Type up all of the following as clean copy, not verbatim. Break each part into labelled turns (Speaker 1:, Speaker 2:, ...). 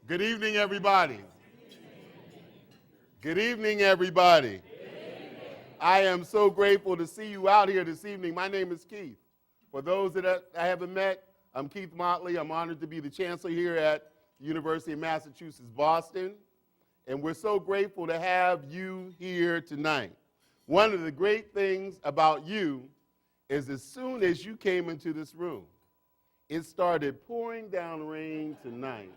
Speaker 1: Good evening, everybody. Good evening, everybody. I am so grateful to see you out here this evening. My name is Keith. For those that I haven't met, I'm Keith Motley. I'm honored to be the chancellor here at the University of Massachusetts, Boston. And we're so grateful to have you here tonight. One of the great things about you is as soon as you came into this room, it started pouring down rain tonight,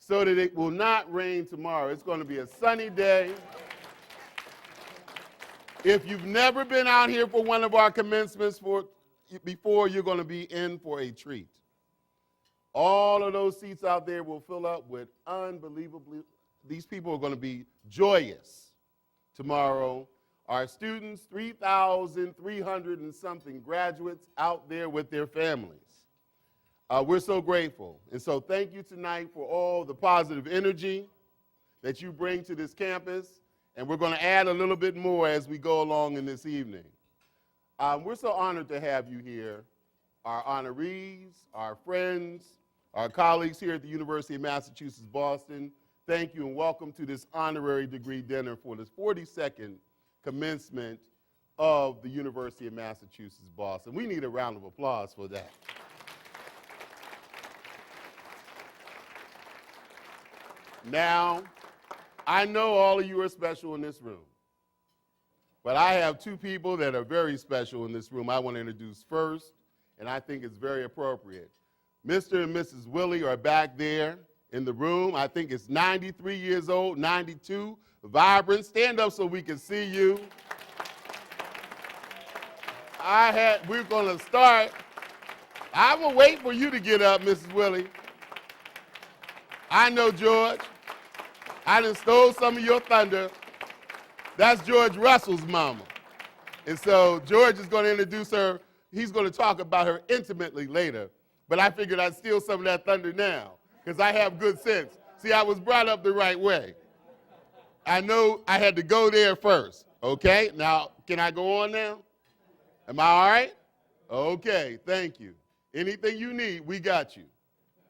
Speaker 1: so that it will not rain tomorrow. It's going to be a sunny day. If you've never been out here for one of our commencements before, you're going to be in for a treat. All of those seats out there will fill up with unbelievably, these people are going to be joyous tomorrow. Our students, 3,300 and something graduates out there with their families. We're so grateful. And so thank you tonight for all the positive energy that you bring to this campus. And we're going to add a little bit more as we go along in this evening. We're so honored to have you here, our honorees, our friends, our colleagues here at the University of Massachusetts, Boston. Thank you and welcome to this honorary degree dinner for this 42nd commencement of the University of Massachusetts, Boston. We need a round of applause for that. Now, I know all of you are special in this room, but I have two people that are very special in this room I want to introduce first, and I think it's very appropriate. Mr. and Mrs. Willie are back there in the room. I think it's 93 years old, 92, vibrant. Stand up so we can see you. We're going to start. I will wait for you to get up, Mrs. Willie. I know George. I done stole some of your thunder. That's George Russell's mama. And so George is going to introduce her. He's going to talk about her intimately later. But I figured I'd steal some of that thunder now because I have good sense. See, I was brought up the right way. I know I had to go there first. Okay? Now, can I go on now? Am I all right? Okay, thank you. Anything you need, we got you.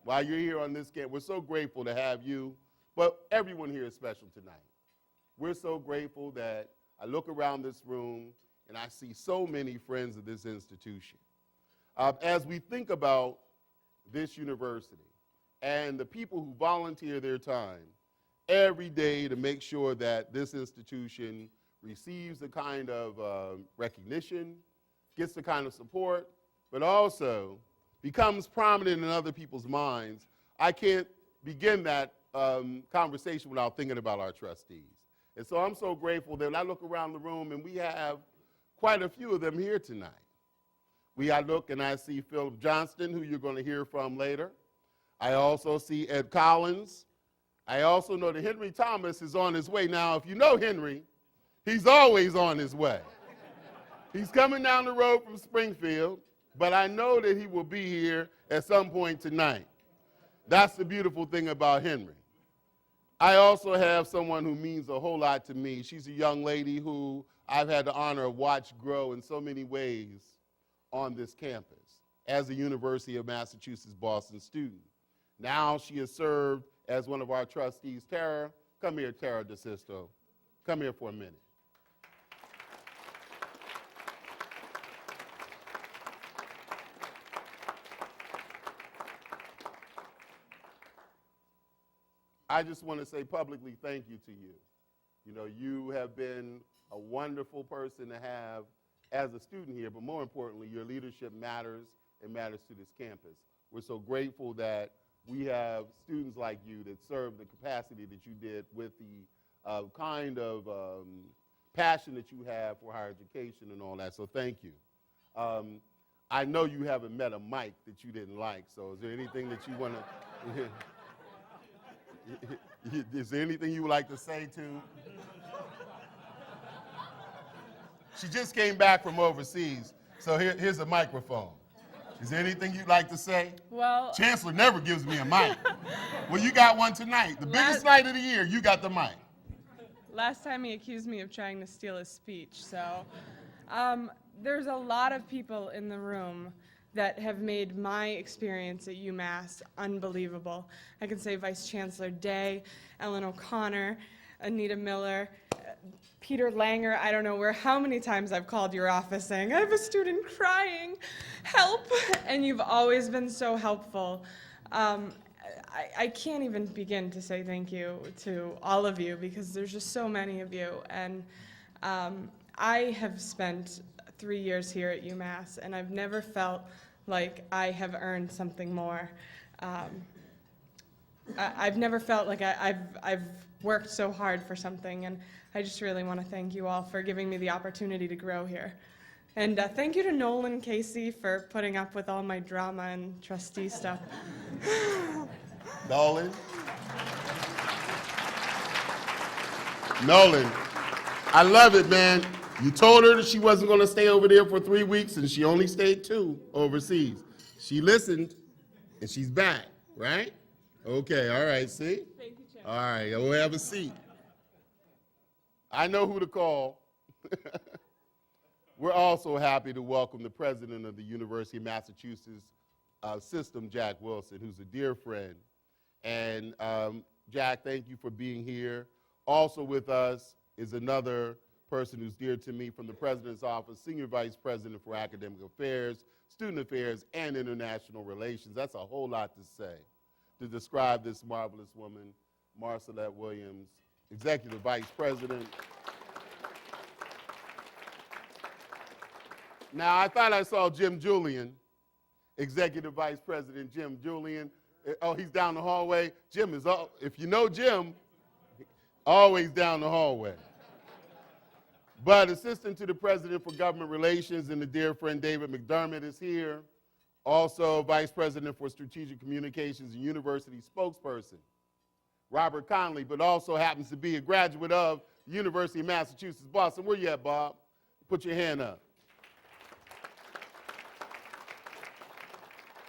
Speaker 1: While you're here on this camp, we're so grateful to have you. But everyone here is special tonight. We're so grateful that I look around this room and I see so many friends of this institution. As we think about this university and the people who volunteer their time every day to make sure that this institution receives the kind of recognition, gets the kind of support, but also becomes prominent in other people's minds, I can't begin that conversation without thinking about our trustees. And so I'm so grateful that I look around the room and we have quite a few of them here tonight. I look and I see Philip Johnston, who you're going to hear from later. I also see Ed Collins. I also know that Henry Thomas is on his way. Now, if you know Henry, he's always on his way. He's coming down the road from Springfield, but I know that he will be here at some point tonight. That's the beautiful thing about Henry. I also have someone who means a whole lot to me. She's a young lady who I've had the honor of watch grow in so many ways on this campus as a University of Massachusetts Boston student. Now she has served as one of our trustees. Tara, come here, Tara DeSisto. Come here for a minute. I just want to say publicly thank you to you. You know, you have been a wonderful person to have as a student here, but more importantly, your leadership matters and matters to this campus. We're so grateful that we have students like you that serve the capacity that you did with the kind of passion that you have for higher education and all that, so thank you. I know you haven't met a Mike that you didn't like, so is there anything that you want to... Is there anything you would like to say to? She just came back from overseas, so here's a microphone. Is there anything you'd like to say?
Speaker 2: Well,
Speaker 1: Chancellor never gives me a mic. Well, you got one tonight. The biggest night of the year, you got the mic.
Speaker 2: Last time he accused me of trying to steal his speech, so there's a lot of people in the room that have made my experience at UMass unbelievable. I can say Vice Chancellor Day, Ellen O'Connor, Anita Miller, Peter Langer. I don't know how many times I've called your office saying, I have a student crying, help, and you've always been so helpful. I can't even begin to say thank you to all of you because there's just so many of you. And I have spent 3 years here at UMass, and I've never felt like I have earned something more. I've never felt like I've worked so hard for something, and I just really want to thank you all for giving me the opportunity to grow here. And thank you to Nolan Casey for putting up with all my drama and trustee stuff.
Speaker 1: Nolan, I love it, man. You told her that she wasn't going to stay over there for 3 weeks, and she only stayed 2 overseas. She listened, and she's back, right? Okay, all right, see?
Speaker 2: Thank you, Chair.
Speaker 1: All right, we'll have a seat. I know who to call. We're also happy to welcome the president of the University of Massachusetts System, Jack Wilson, who's a dear friend. And Jack, thank you for being here. Also with us is another person who's dear to me from the President's Office, Senior Vice President for Academic Affairs, Student Affairs, and International Relations. That's a whole lot to say to describe this marvelous woman, Marcelette Williams, Executive Vice President. Now, I thought I saw Jim Julian, Executive Vice President Jim Julian. Oh, he's down the hallway. Jim is, if you know Jim, always down the hallway. But Assistant to the President for Government Relations and the dear friend David McDermott is here. Also, Vice President for Strategic Communications and University Spokesperson, Robert Conley, but also happens to be a graduate of the University of Massachusetts, Boston. Where you at, Bob? Put your hand up.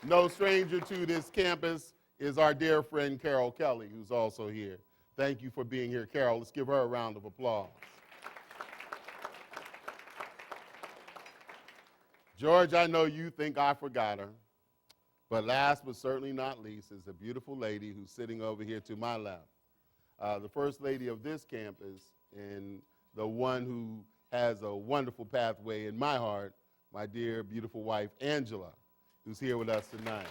Speaker 1: No stranger to this campus is our dear friend Carol Kelly, who's also here. Thank you for being here, Carol. Let's give her a round of applause. George, I know you think I forgot her, but last but certainly not least is a beautiful lady who's sitting over here to my left. The first lady of this campus and the one who has a wonderful pathway in my heart, my dear, beautiful wife, Angela, who's here with us tonight.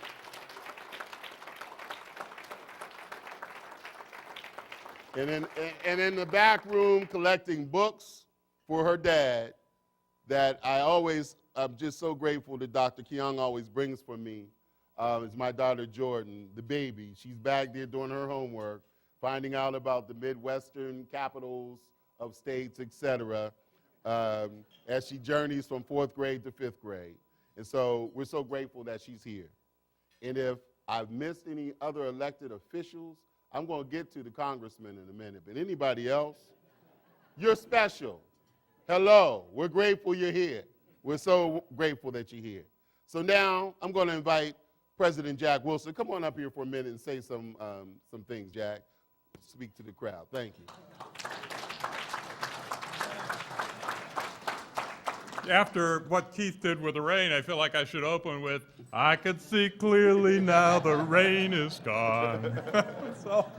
Speaker 1: And in the back room collecting books for her dad that I'm just so grateful that Dr. Keong always brings for me, is my daughter Jordan, the baby. She's back there doing her homework, finding out about the Midwestern capitals of states, et cetera, as she journeys from 4th grade to 5th grade. And so we're so grateful that she's here. And if I've missed any other elected officials, I'm going to get to the congressman in a minute. But anybody else, you're special. Hello, we're grateful you're here. We're so grateful that you're here. So now I'm going to invite President Jack Wilson. Come on up here for a minute and say some things, Jack. Speak to the crowd. Thank you.
Speaker 3: After what Keith did with the rain, I feel like I should open with, I could see clearly now the rain is gone. So,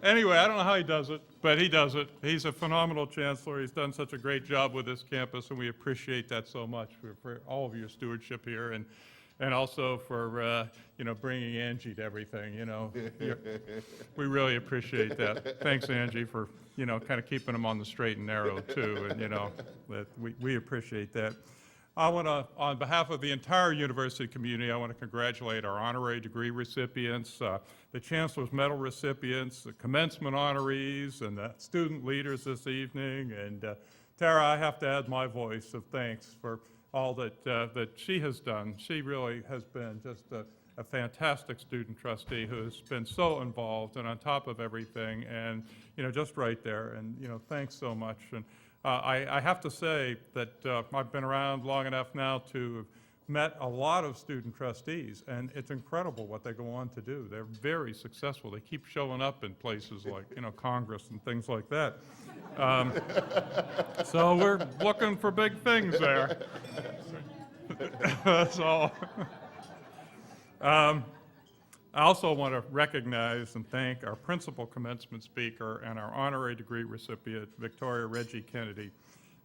Speaker 3: anyway, I don't know how he does it, but he does it. He's a phenomenal chancellor. He's done such a great job with this campus, and we appreciate that so much for all of your stewardship here, and also for bringing Angie to everything. We really appreciate that. Thanks, Angie, for kind of keeping them on the straight and narrow too, and that we appreciate that. I want to, on behalf of the entire university community, I want to congratulate our honorary degree recipients, the Chancellor's Medal recipients, the commencement honorees, and the student leaders this evening. And Tara, I have to add my voice of thanks for all that she has done. She really has been just a fantastic student trustee who's been so involved and on top of everything, and just right there. And thanks so much. And I have to say that I've been around long enough now to have met a lot of student trustees, and it's incredible what they go on to do. They're very successful. They keep showing up in places like Congress and things like that. So we're looking for big things there. That's all. I also want to recognize and thank our principal commencement speaker and our honorary degree recipient, Victoria Reggie Kennedy.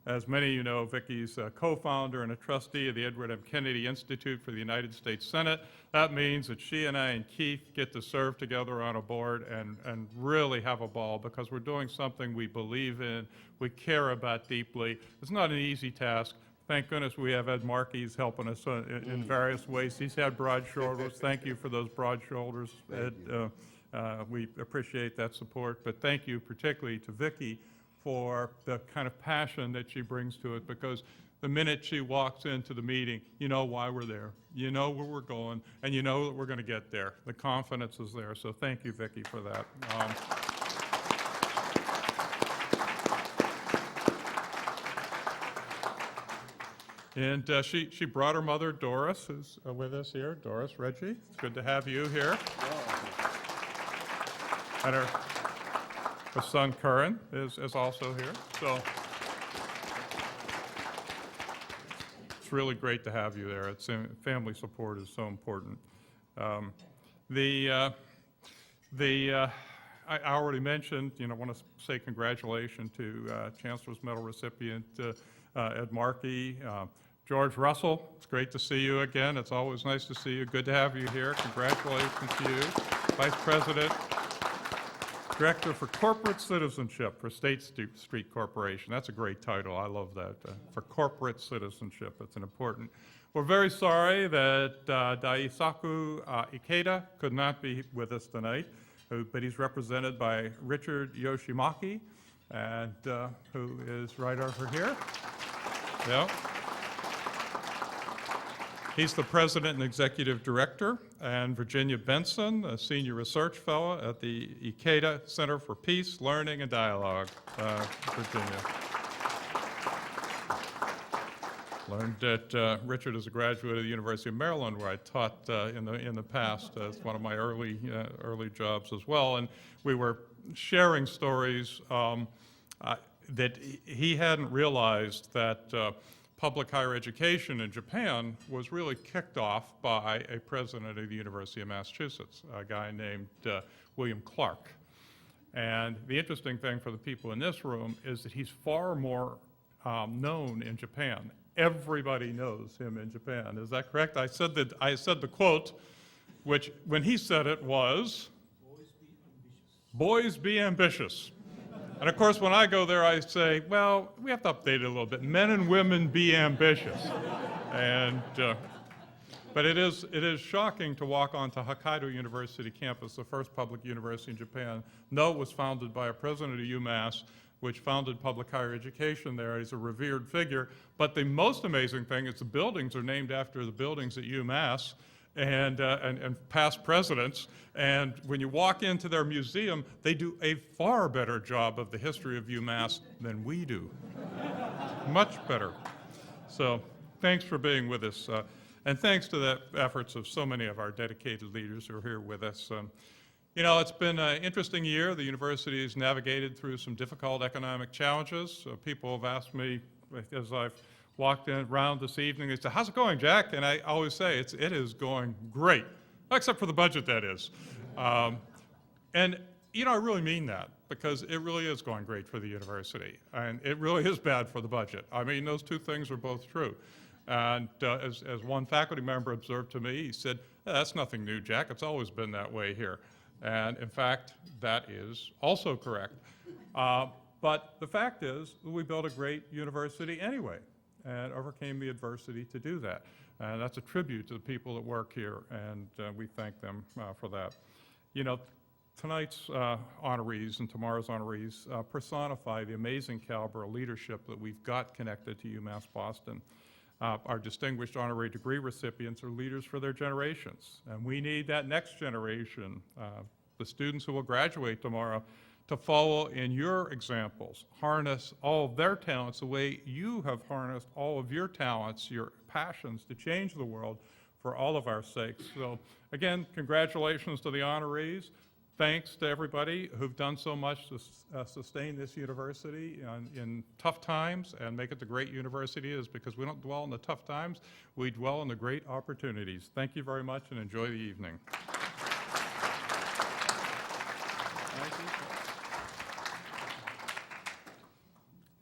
Speaker 3: As many of you know, Vicki's a co-founder and a trustee of the Edward M. Kennedy Institute for the United States Senate. That means that she and I and Keith get to serve together on a board and really have a ball, because we're doing something we believe in, we care about deeply. It's not an easy task. Thank goodness we have Ed Markey's helping us in various ways. He's had broad shoulders. Thank you for those broad shoulders, Ed. We appreciate that support. But thank you particularly to Vicki for the kind of passion that she brings to it, because the minute she walks into the meeting, you know why we're there. You know where we're going, and you know that we're going to get there. The confidence is there. So thank you, Vicki, for that. And she brought her mother, Doris, who's with us here. Doris Reggie, it's good to have you here. And her son, Curran, is also here. So it's really great to have you there. Family support is so important. I already mentioned, I want to say congratulations to Chancellor's Medal recipient Ed Markey. George Russell, it's great to see you again. It's always nice to see you. Good to have you here. Congratulations to you. Vice President, Director for Corporate Citizenship for State Street Corporation. That's a great title. I love that. For corporate citizenship, it's an important. We're very sorry that Daisaku Ikeda could not be with us tonight, but he's represented by Richard Yoshimaki, and who is right over here. Yep. He's the president and executive director, and Virginia Benson, a senior research fellow at the Ikeda Center for Peace, Learning, and Dialogue, Virginia. Learned that Richard is a graduate of the University of Maryland, where I taught in the past. It's one of my early jobs as well, and we were sharing stories that he hadn't realized that public higher education in Japan was really kicked off by a president of the University of Massachusetts, a guy named William Clark. And the interesting thing for the people in this room is that he's far more known in Japan. Everybody knows him in Japan. Is that correct? I said the quote, which when he said it was, "Boys be ambitious." And of course, when I go there, I say, well, we have to update it a little bit. Men and women be ambitious. And, but it is shocking to walk onto Hokkaido University campus, the first public university in Japan. No, it was founded by a president of UMass, which founded public higher education there. He's a revered figure. But the most amazing thing is the buildings are named after the buildings at UMass and past presidents. And when you walk into their museum, they do a far better job of the history of UMass than we do. Much better. So thanks for being with us. And thanks to the efforts of so many of our dedicated leaders who are here with us. It's been an interesting year. The university has navigated through some difficult economic challenges. People have asked me, as I've walked in around this evening, they said, "How's it going, Jack?" And I always say, it is going great, except for the budget, that is. And I really mean that, because it really is going great for the university, and it really is bad for the budget. I mean, those two things are both true. And as one faculty member observed to me, he said, "That's nothing new, Jack. It's always been that way here." And in fact, that is also correct. But the fact is, we built a great university anyway, and overcame the adversity to do that. And that's a tribute to the people that work here, and we thank them for that. Tonight's honorees and tomorrow's honorees personify the amazing caliber of leadership that we've got connected to UMass Boston. Our distinguished honorary degree recipients are leaders for their generations, and we need that next generation, the students who will graduate tomorrow, to follow in your examples, harness all of their talents the way you have harnessed all of your talents, your passions to change the world for all of our sakes. So again, congratulations to the honorees. thanks to everybody who've done so much to sustain this university in tough times and make it the great university it is, because we don't dwell on the tough times, we dwell on the great opportunities. Thank you very much and enjoy the evening.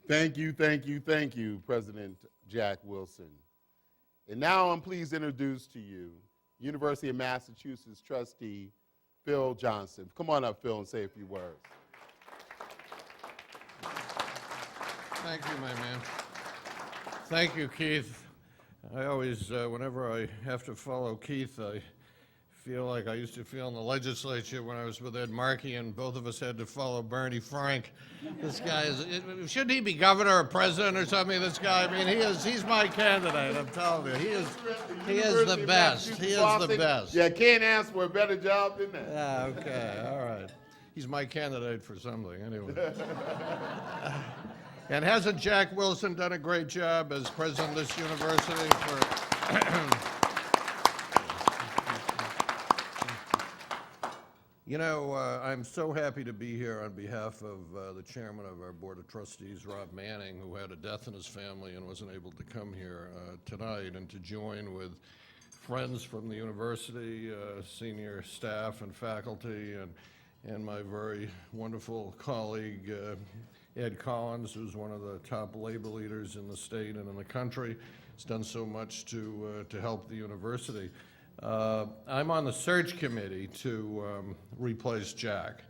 Speaker 1: Thank you, thank you, thank you, President Jack Wilson. And now I'm pleased to introduce to you University of Massachusetts trustee Phil Johnson. Come on up, Phil, and say a few words.
Speaker 4: Thank you, my man. Thank you, Keith. I always, whenever I have to follow Keith, I feel like I used to feel in the legislature when I was with Ed Markey, and both of us had to follow Bernie Frank. This guy is, shouldn't he be governor or president or something, this guy? I mean, he's my candidate, I'm telling you. He is the best. He is the best.
Speaker 1: Yeah, can't ask for a better job than that.
Speaker 4: Yeah, okay, all right. He's my candidate for something, anyway. And hasn't Jack Wilson done a great job as president of this university for... You know, I'm so happy to be here on behalf of the chairman of our Board of Trustees, Rob Manning, who had a death in his family and wasn't able to come here tonight, and to join with friends from the university, senior staff and faculty, and my very wonderful colleague, Ed Collins, who's one of the top labor leaders in the state and in the country. He's done so much to help the university. I'm on the search committee to replace Jack.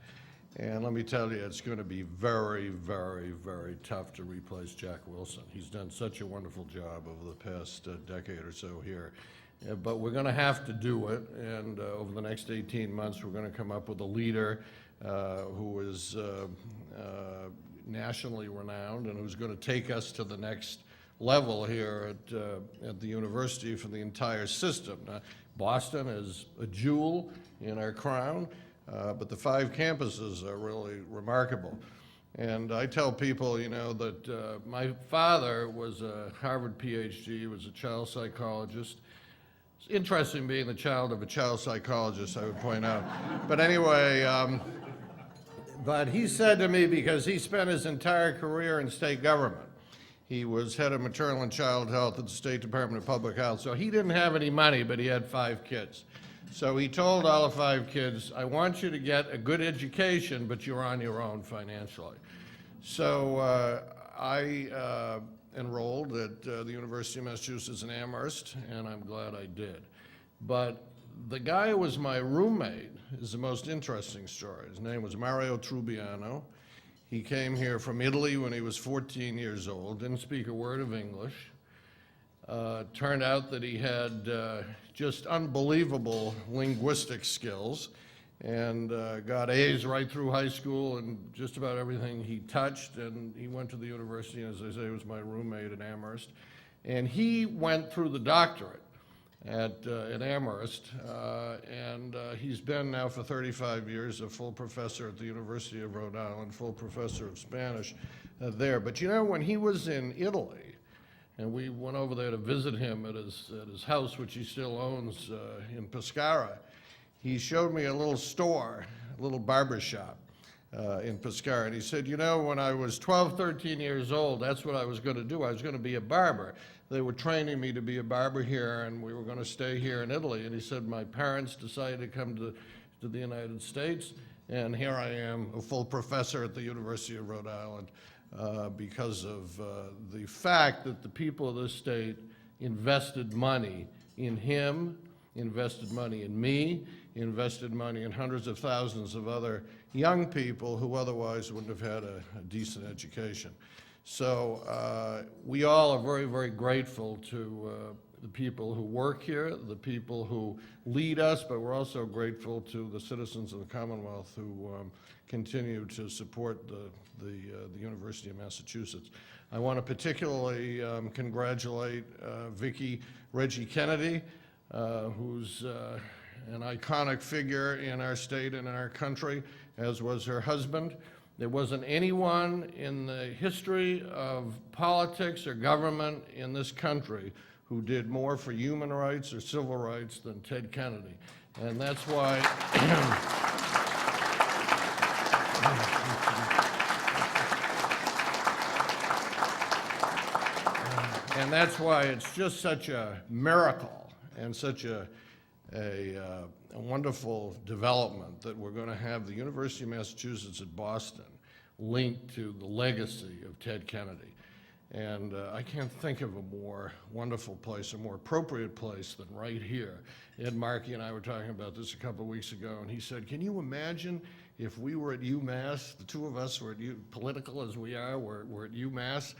Speaker 4: And let me tell you, it's going to be very, very, very tough to replace Jack Wilson. He's done such a wonderful job over the past decade or so here. But we're going to have to do it, and over the next 18 months, we're going to come up with a leader who is nationally renowned and who's going to take us to the next level here at the university for the entire system. Now, Boston is a jewel in our crown, but the 5 campuses are really remarkable. And I tell people, you know, that my father was a Harvard PhD, was a child psychologist. It's interesting being the child of a child psychologist, I would point out. But anyway, but he said to me, because he spent his entire career in state government, he was head of maternal and child health at the State Department of Public Health. So he didn't have any money, but he had 5 kids. So he told all the 5 kids, I want you to get a good education, but you're on your own financially. So I enrolled at the University of Massachusetts in Amherst, and I'm glad I did. But the guy who was my roommate is the most interesting story. His name was Mario Trubiano. He came here from Italy when he was 14 years old, didn't speak a word of English. Turned out that he had just unbelievable linguistic skills, and got A's right through high school and just about everything he touched. And he went to the university, and as I say, he was my roommate at Amherst. And he went through the doctorate at Amherst, and he's been now for 35 years a full professor at the University of Rhode Island, full professor of Spanish there. But you know, when he was in Italy, and we went over there to visit him at his house, which he still owns in Pescara, he showed me a little store, a little barber shop in Pescara. And he said, you know, when I was 12, 13 years old, that's what I was going to do. I was going to be a barber. They were training me to be a barber here, and we were going to stay here in Italy. And he said, my parents decided to come to the United States, and here I am, a full professor at the University of Rhode Island, because of the fact that the people of this state invested money in him, invested money in me, invested money in hundreds of thousands of other young people who otherwise wouldn't have had a decent education. So we all are very, very grateful to the people who work here, the people who lead us, but we're also grateful to the citizens of the Commonwealth who continue to support the University of Massachusetts. I want to particularly congratulate Vicki Reggie Kennedy, who's an iconic figure in our state and in our country, as was her husband. There wasn't anyone in the history of politics or government in this country who did more for human rights or civil rights than Ted Kennedy. And that's why And that's why it's just such a miracle and such a wonderful development that we're going to have the University of Massachusetts at Boston linked to the legacy of Ted Kennedy. And I can't think of a more wonderful place, a more appropriate place than right here. Ed Markey and I were talking about this a couple of weeks ago, and he said, can you imagine if we were at UMass, the two of us were at political as we are, we're at UMass,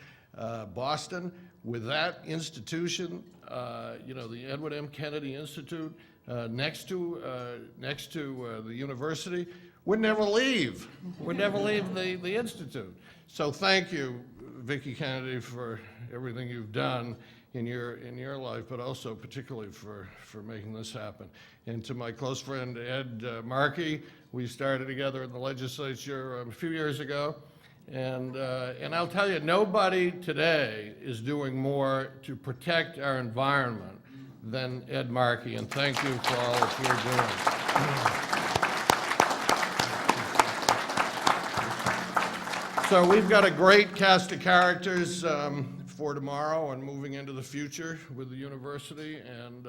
Speaker 4: Boston, with that institution, the Edward M. Kennedy Institute, next to the university, we'd never leave. We'd never leave the institute. So thank you, Vicki Kennedy, for everything you've done in your life, but also particularly for making this happen. And to my close friend Ed Markey, we started together in the legislature a few years ago. And I'll tell you, nobody today is doing more to protect our environment than Ed Markey, and thank you for all that you're doing. So we've got a great cast of characters for tomorrow and moving into the future with the university. And,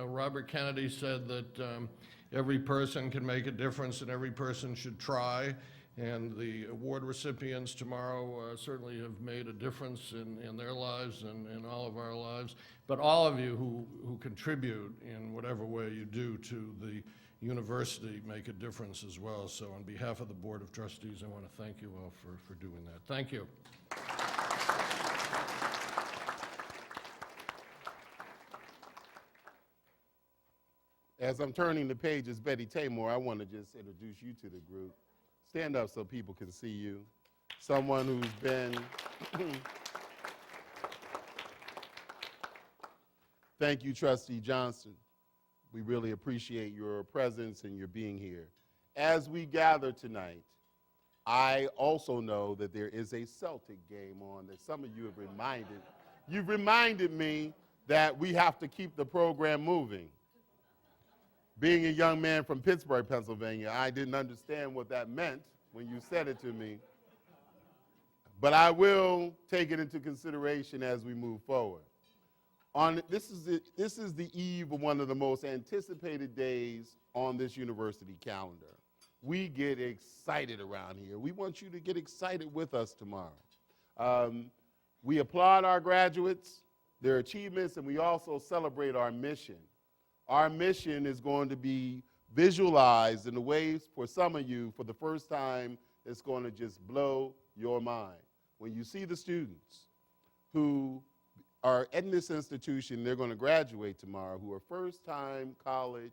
Speaker 4: Robert Kennedy said that every person can make a difference and every person should try. And the award recipients tomorrow certainly have made a difference in their lives and in all of our lives. But all of you who contribute in whatever way you do to the university make a difference as well. So on behalf of the Board of Trustees, I want to thank you all for doing that. Thank you.
Speaker 1: As I'm turning the pages, Betty Taymor, I want to just introduce you to the group. Stand up so people can see you. Someone who's been, thank you, Trustee Johnson. We really appreciate your presence and your being here. As we gather tonight, I also know that there is a Celtic game on that some of you have reminded. You've reminded me that we have to keep the program moving. Being a young man from Pittsburgh, Pennsylvania, I didn't understand what that meant when you said it to me. But I will take it into consideration as we move forward. This is the eve of one of the most anticipated days on this university calendar. We get excited around here. We want you to get excited with us tomorrow. We applaud our graduates, their achievements, and we also celebrate our mission. Our mission is going to be visualized in a way for some of you for the first time that's going to just blow your mind. When you see the students who are in this institution, they're going to graduate tomorrow, who are first-time college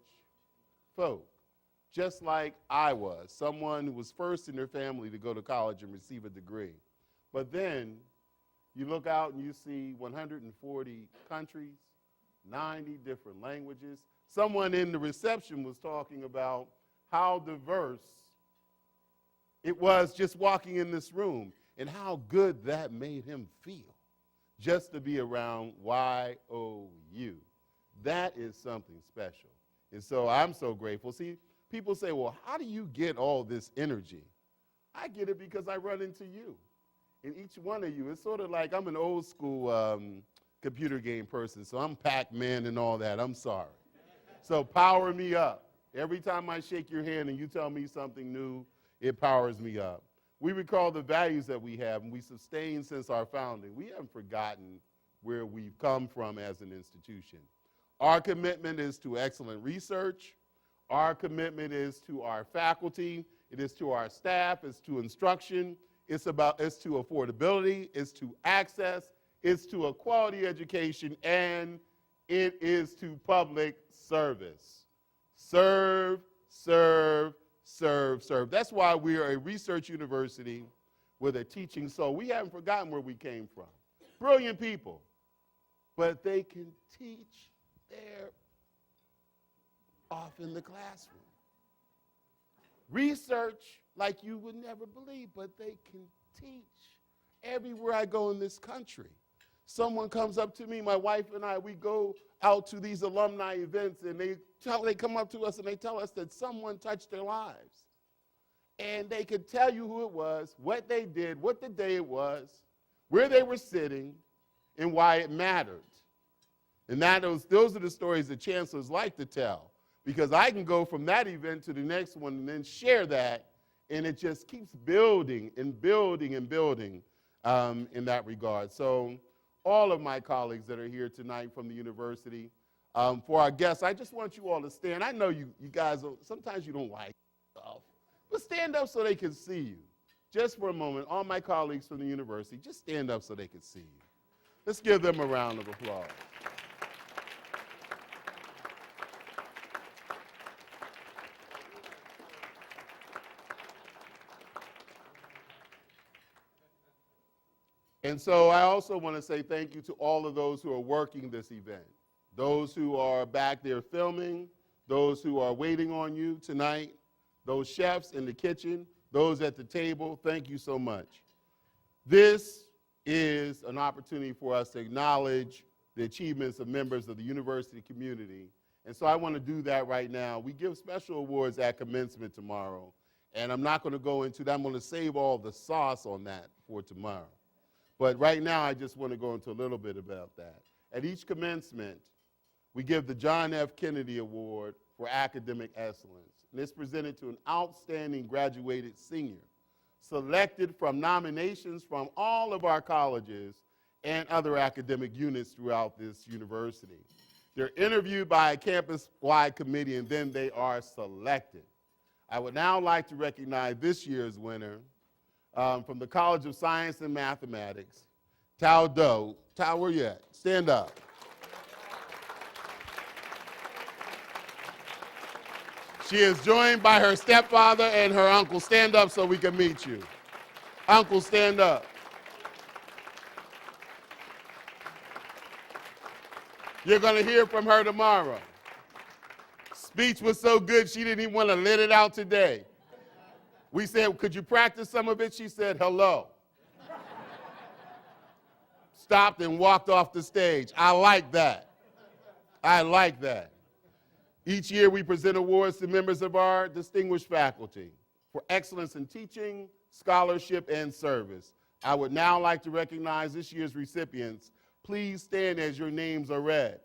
Speaker 1: folk, just like I was, someone who was first in their family to go to college and receive a degree. But then you look out and you see 140 countries, 90 different languages. Someone in the reception was talking about how diverse it was just walking in this room and how good that made him feel just to be around YOU. That is something special. And so I'm so grateful. See, people say, well, how do you get all this energy? I get it because I run into you. And each one of you, it's sort of like I'm an old school computer game person, so I'm Pac-Man and all that. I'm sorry. So power me up. Every time I shake your hand and you tell me something new, it powers me up. We recall the values that we have, and we sustain since our founding. We haven't forgotten where we've come from as an institution. Our commitment is to excellent research. Our commitment is to our faculty. It is to our staff. It's to instruction. It's to affordability. It's to access. It's to a quality education, and it is to public service. Serve, serve, serve, serve. That's why we are a research university with a teaching soul. We haven't forgotten where we came from. Brilliant people, but they can teach their off in the classroom. Research like you would never believe, but they can teach everywhere I go in this country. Someone comes up to me, my wife and I, we go out to these alumni events, and they come up to us and they tell us that someone touched their lives. And they could tell you who it was, what they did, what the day it was, where they were sitting, and why it mattered. And those are the stories that chancellors like to tell, because I can go from that event to the next one and then share that, and it just keeps building and building and building in that regard. So all of my colleagues that are here tonight from the university, for our guests, I just want you all to stand. I know you guys, sometimes you don't like stuff, but stand up so they can see you. Just for a moment, all my colleagues from the university, just stand up so they can see you. Let's give them a round of applause. And so I also want to say thank you to all of those who are working this event, those who are back there filming, those who are waiting on you tonight, those chefs in the kitchen, those at the table, thank you so much. This is an opportunity for us to acknowledge the achievements of members of the university community. And so I want to do that right now. We give special awards at commencement tomorrow, and I'm not going to go into that. I'm going to save all the sauce on that for tomorrow. But right now, I just want to go into a little bit about that. At each commencement, we give the John F. Kennedy Award for Academic Excellence. And it's presented to an outstanding graduated senior, selected from nominations from all of our colleges and other academic units throughout this university. They're interviewed by a campus-wide committee, and then they are selected. I would now like to recognize this year's winner, from the College of Science and Mathematics, Tao Do. Tao, where you at? Stand up. She is joined by her stepfather and her uncle. Stand up so we can meet you. Uncle, stand up. You're going to hear from her tomorrow. Speech was so good, she didn't even want to let it out today. We said, could you practice some of it? She said, hello. Stopped and walked off the stage. I like that. I like that. Each year we present awards to members of our distinguished faculty for excellence in teaching, scholarship, and service. I would now like to recognize this year's recipients. Please stand as your names are read.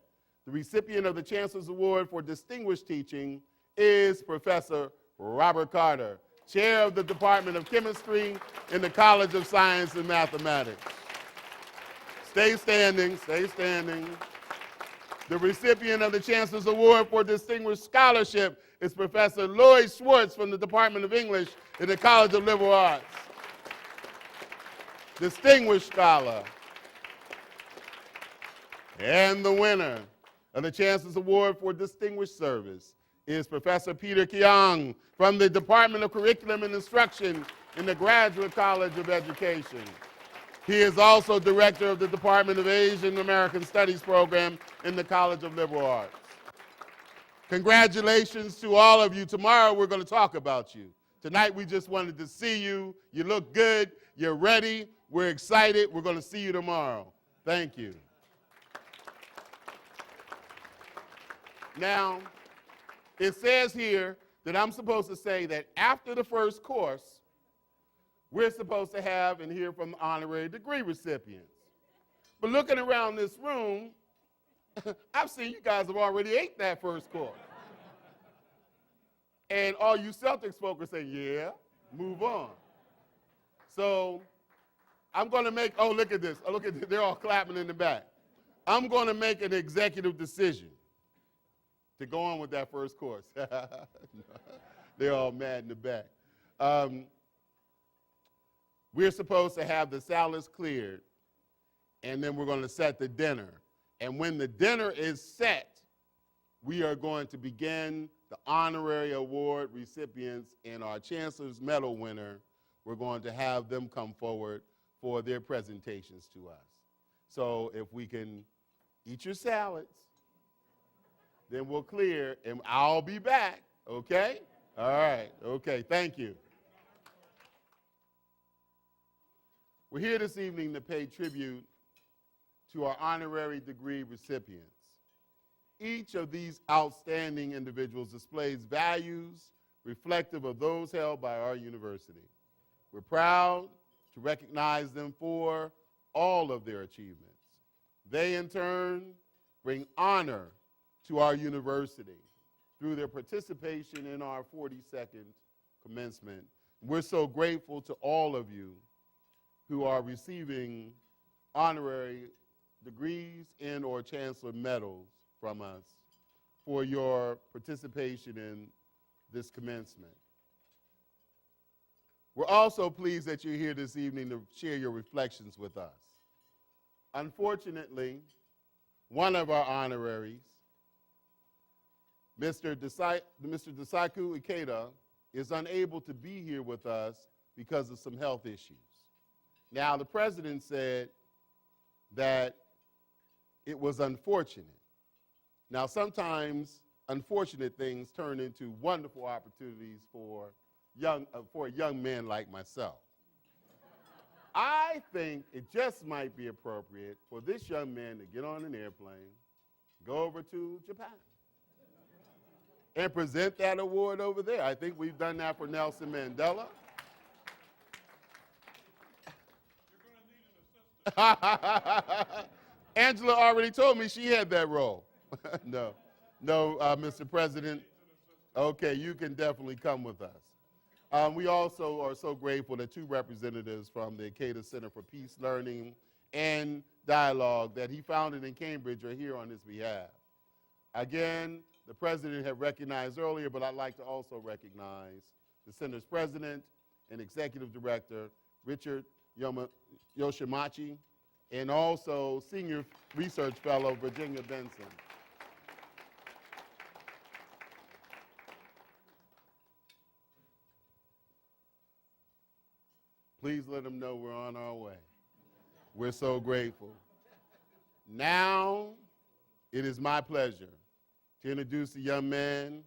Speaker 1: The recipient of the Chancellor's Award for Distinguished Teaching is Professor Robert Carter, Chair of the Department of Chemistry in the College of Science and Mathematics. Stay standing, stay standing. The recipient of the Chancellor's Award for Distinguished Scholarship is Professor Lloyd Schwartz from the Department of English in the College of Liberal Arts. Distinguished Scholar. And the winner of the Chancellor's Award for Distinguished Service is Professor Peter Keong from the Department of Curriculum and Instruction in the Graduate College of Education. He is also director of the Department of Asian American Studies program in the College of Liberal Arts. Congratulations to all of you. Tomorrow we're going to talk about you. Tonight we just wanted to see you. You look good. You're ready. We're excited. We're going to see you tomorrow. Thank you. Now, it says here that I'm supposed to say that after the first course, we're supposed to have and hear from the honorary degree recipients. But looking around this room, I've seen you guys have already ate that first course. And all you Celtics folk are saying, yeah, move on. So I'm going to make, oh, look at this. Oh, look at this. They're all clapping in the back. I'm going to make an executive decision to go on with that first course. They're all mad in the back. We're supposed to have the salads cleared, and then we're going to set the dinner. And when the dinner is set, we are going to begin the honorary award recipients and our Chancellor's Medal winner. We're going to have them come forward for their presentations to us. So if we can eat your salads, then we'll clear, and I'll be back, okay? All right, okay, thank you. We're here this evening to pay tribute to our honorary degree recipients. Each of these outstanding individuals displays values reflective of those held by our university. We're proud to recognize them for all of their achievements. They, in turn, bring honor to our university through their participation in our 42nd commencement. We're so grateful to all of you who are receiving honorary degrees and or chancellor medals from us for your participation in this commencement. We're also pleased that you're here this evening to share your reflections with us. Unfortunately, one of our honoraries, Mr. Dasaku Ikeda, is unable to be here with us because of some health issues. Now, the president said that it was unfortunate. Now, sometimes unfortunate things turn into wonderful opportunities for a young man like myself. I think it just might be appropriate for this young man to get on an airplane, go over to Japan, and present that award over there. I think we've done that for Nelson Mandela. Angela already told me she had that role. No, Mr. President. Okay, you can definitely come with us. We also are so grateful that two representatives from the Ikeda Center for Peace Learning and Dialogue that he founded in Cambridge are here on his behalf. Again, the president had recognized earlier, but I'd like to also recognize the center's president and executive director, Richard Yoshimachi, and also senior research fellow, Virginia Benson. Please let them know we're on our way. We're so grateful. Now, it is my pleasure to introduce a young man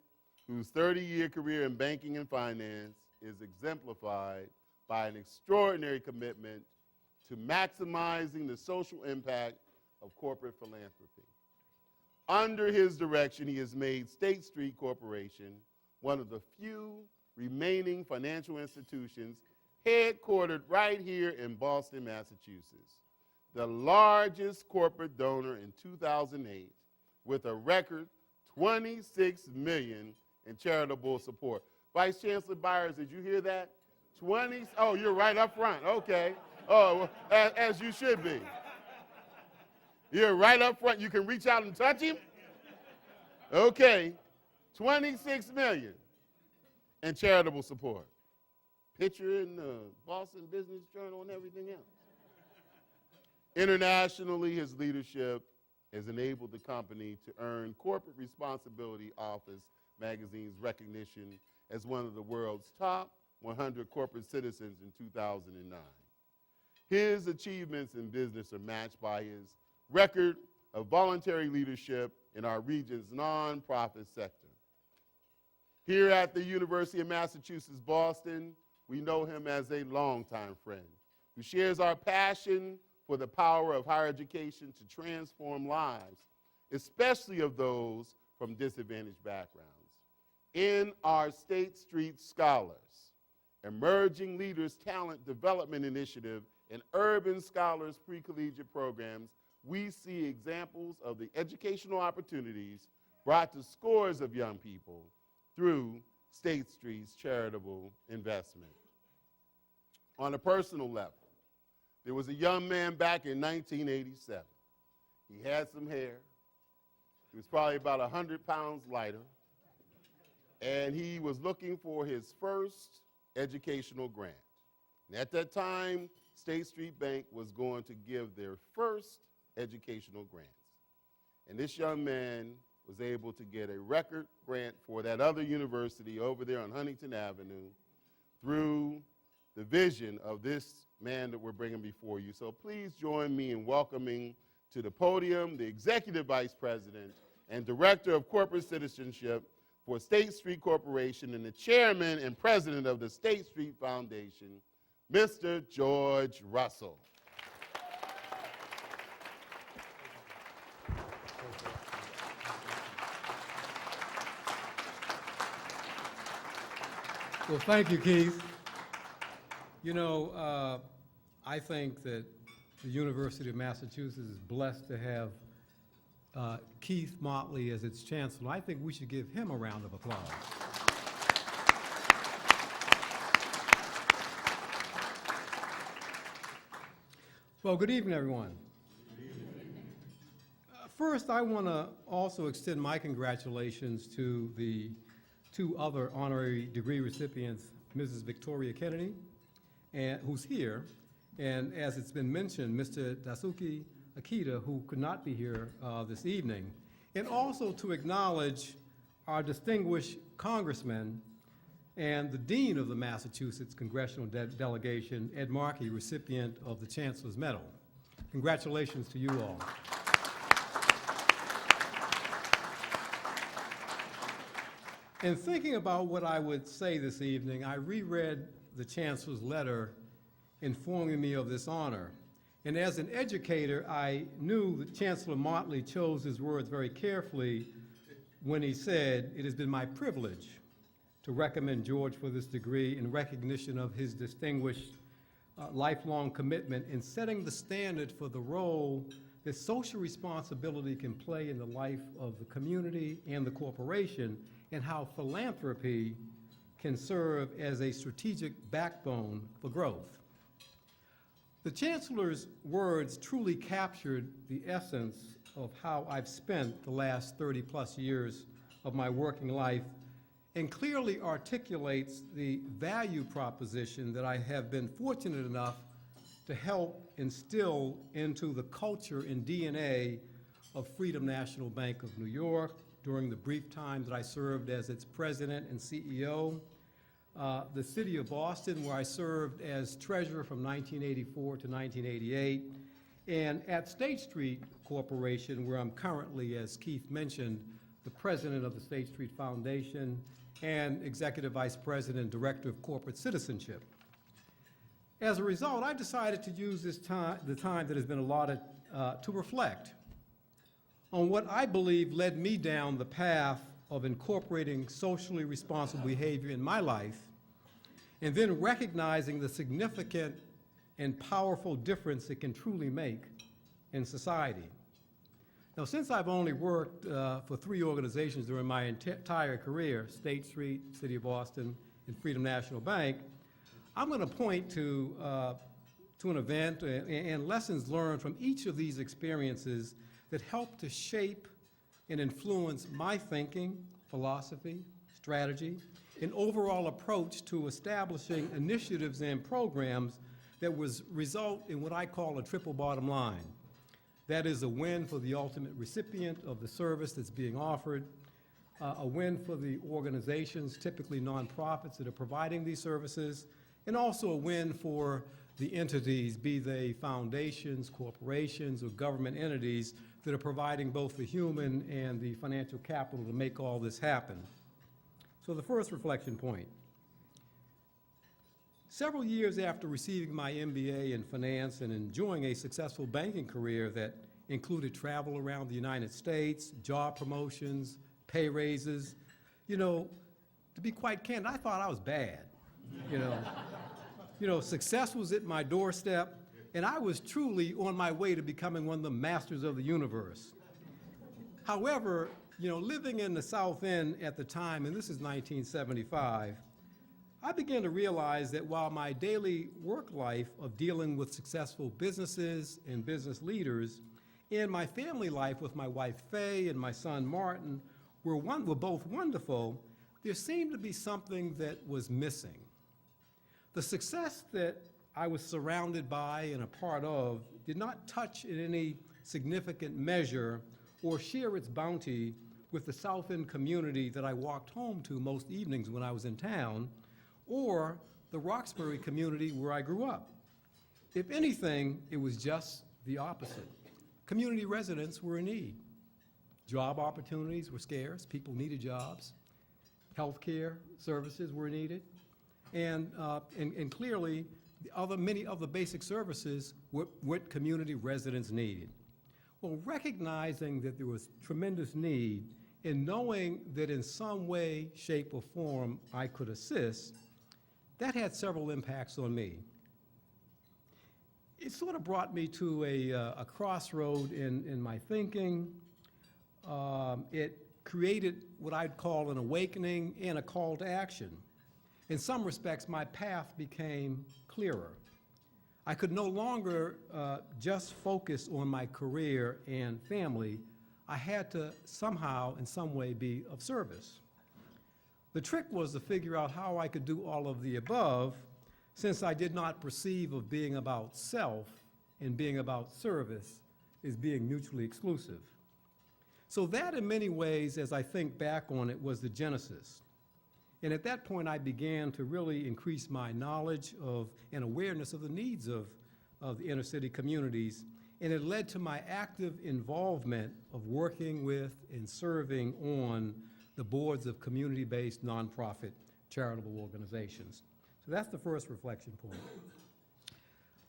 Speaker 1: whose 30-year career in banking and finance is exemplified by an extraordinary commitment to maximizing the social impact of corporate philanthropy. Under his direction, he has made State Street Corporation one of the few remaining financial institutions headquartered right here in Boston, Massachusetts, the largest corporate donor in 2008 with a record $26 million in charitable support. Vice Chancellor Byers, did you hear that? Oh, you're right up front, okay. Oh, well, as you should be. You're right up front, you can reach out and touch him? Okay, $26 million in charitable support. Picture in the Boston Business Journal and everything else. Internationally, his leadership has enabled the company to earn Corporate Responsibility Office magazine's recognition as one of the world's top 100 corporate citizens in 2009. His achievements in business are matched by his record of voluntary leadership in our region's nonprofit sector. Here at the University of Massachusetts, Boston, we know him as a longtime friend who shares our passion for the power of higher education to transform lives, especially of those from disadvantaged backgrounds. In our State Street Scholars, Emerging Leaders Talent Development Initiative, and Urban Scholars Pre-Collegiate Programs, we see examples of the educational opportunities brought to scores of young people through State Street's charitable investment. On a personal level, there was a young man back in 1987. He had some hair. He was probably about 100 pounds lighter. And he was looking for his first educational grant. And at that time, State Street Bank was going to give their first educational grants. And this young man was able to get a record grant for that other university over there on Huntington Avenue through the vision of this man that we're bringing before you. So please join me in welcoming to the podium the Executive Vice President and Director of Corporate Citizenship for State Street Corporation and the Chairman and President of the State Street Foundation, Mr. George Russell.
Speaker 5: Well, thank you, Keith. You know, I think that the University of Massachusetts is blessed to have Keith Motley as its chancellor. I think we should give him a round of applause. Well, good evening, everyone. First, I want to also extend my congratulations to the two other honorary degree recipients, Mrs. Victoria Kennedy, who's here, and as it's been mentioned, Mr. Daisuke Akita, who could not be here this evening, and also to acknowledge our distinguished congressman and the dean of the Massachusetts Congressional Delegation, Ed Markey, recipient of the Chancellor's Medal. Congratulations to you all. In thinking about what I would say this evening, I reread the Chancellor's letter informing me of this honor. And as an educator, I knew that Chancellor Motley chose his words very carefully when he said, "It has been my privilege to recommend George for this degree in recognition of his distinguished lifelong commitment in setting the standard for the role that social responsibility can play in the life of the community and the corporation, and how philanthropy can serve as a strategic backbone for growth." The Chancellor's words truly captured the essence of how I've spent the last 30-plus years of my working life, and clearly articulates the value proposition that I have been fortunate enough to help instill into the culture and DNA of Freedom National Bank of New York during the brief time that I served as its president and CEO, the city of Boston, where I served as treasurer from 1984 to 1988, and at State Street Corporation, where I'm currently, as Keith mentioned, the president of the State Street Foundation and executive vice president, director of corporate citizenship. As a result, I decided to use this time, the time that has been allotted, to reflect on what I believe led me down the path of incorporating socially responsible behavior in my life, and then recognizing the significant and powerful difference it can truly make in society. Now, since I've only worked for 3 organizations during my entire career, State Street, City of Boston, and Freedom National Bank, I'm going to point to an event and lessons learned from each of these experiences that helped to shape and influence my thinking, philosophy, strategy, and overall approach to establishing initiatives and programs that result in what I call a triple bottom line. That is a win for the ultimate recipient of the service that's being offered, a win for the organizations, typically nonprofits, that are providing these services, and also a win for the entities, be they foundations, corporations, or government entities, that are providing both the human and the financial capital to make all this happen. So the first reflection point. Several years after receiving my MBA in finance and enjoying a successful banking career that included travel around the United States, job promotions, pay raises, to be quite candid, I thought I was bad. Success was at my doorstep, and I was truly on my way to becoming one of the masters of the universe. However, living in the South End at the time, and this is 1975, I began to realize that while my daily work life of dealing with successful businesses and business leaders, and my family life with my wife Faye and my son Martin were both wonderful, there seemed to be something that was missing. The success that I was surrounded by and a part of did not touch in any significant measure or share its bounty with the South End community that I walked home to most evenings when I was in town, or the Roxbury community where I grew up. If anything, it was just the opposite. Community residents were in need. Job opportunities were scarce, people needed jobs. Healthcare services were needed. And clearly, many of the basic services were what community residents needed. Well, recognizing that there was tremendous need and knowing that in some way, shape, or form I could assist, that had several impacts on me. it sort of brought me to a crossroad in my thinking. It created what I'd call an awakening and a call to action. In some respects, my path became clearer. I could no longer just focus on my career and family. I had to somehow, in some way, be of service. The trick was to figure out how I could do all of the above, since I did not perceive of being about self and being about service as being mutually exclusive. So that, in many ways, as I think back on it, was the genesis. And at that point, I began to really increase my knowledge of and awareness of the needs of the inner city communities, and it led to my active involvement of working with and serving on the boards of community-based nonprofit charitable organizations. So that's the first reflection point.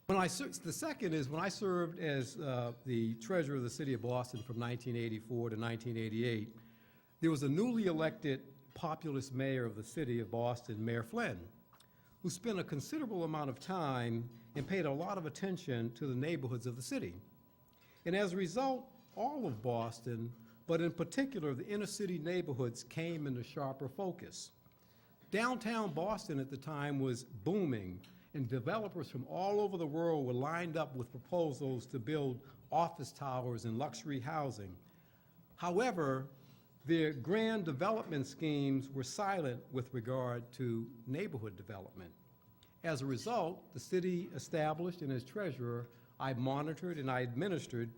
Speaker 5: The second is when I served as the treasurer of the city of Boston from 1984 to 1988, there was a newly elected populist mayor of the city of Boston, Mayor Flynn, who spent a considerable amount of time and paid a lot of attention to the neighborhoods of the city. And as a result, all of Boston, but in particular the inner city neighborhoods, came into sharper focus. Downtown Boston at the time was booming, and developers from all over the world were lined up with proposals to build office towers and luxury housing. However, their grand development schemes were silent with regard to neighborhood development. As a result, the city established, and as treasurer, I monitored and I administered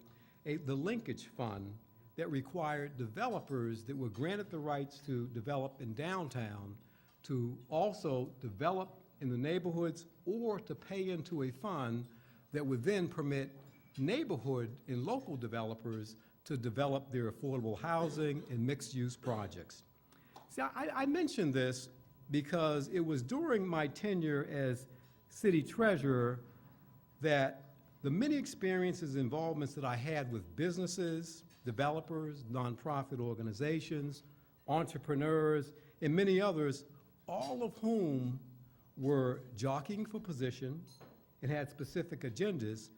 Speaker 5: the linkage fund that required developers that were granted the rights to develop in downtown to also develop in the neighborhoods or to pay into a fund that would then permit neighborhood and local developers to develop their affordable housing and mixed-use projects. See, I mention this because it was during my tenure as city treasurer that the many experiences and involvements that I had with businesses, developers, nonprofit organizations, entrepreneurs, and many others, all of whom were jockeying for position and had specific agendas,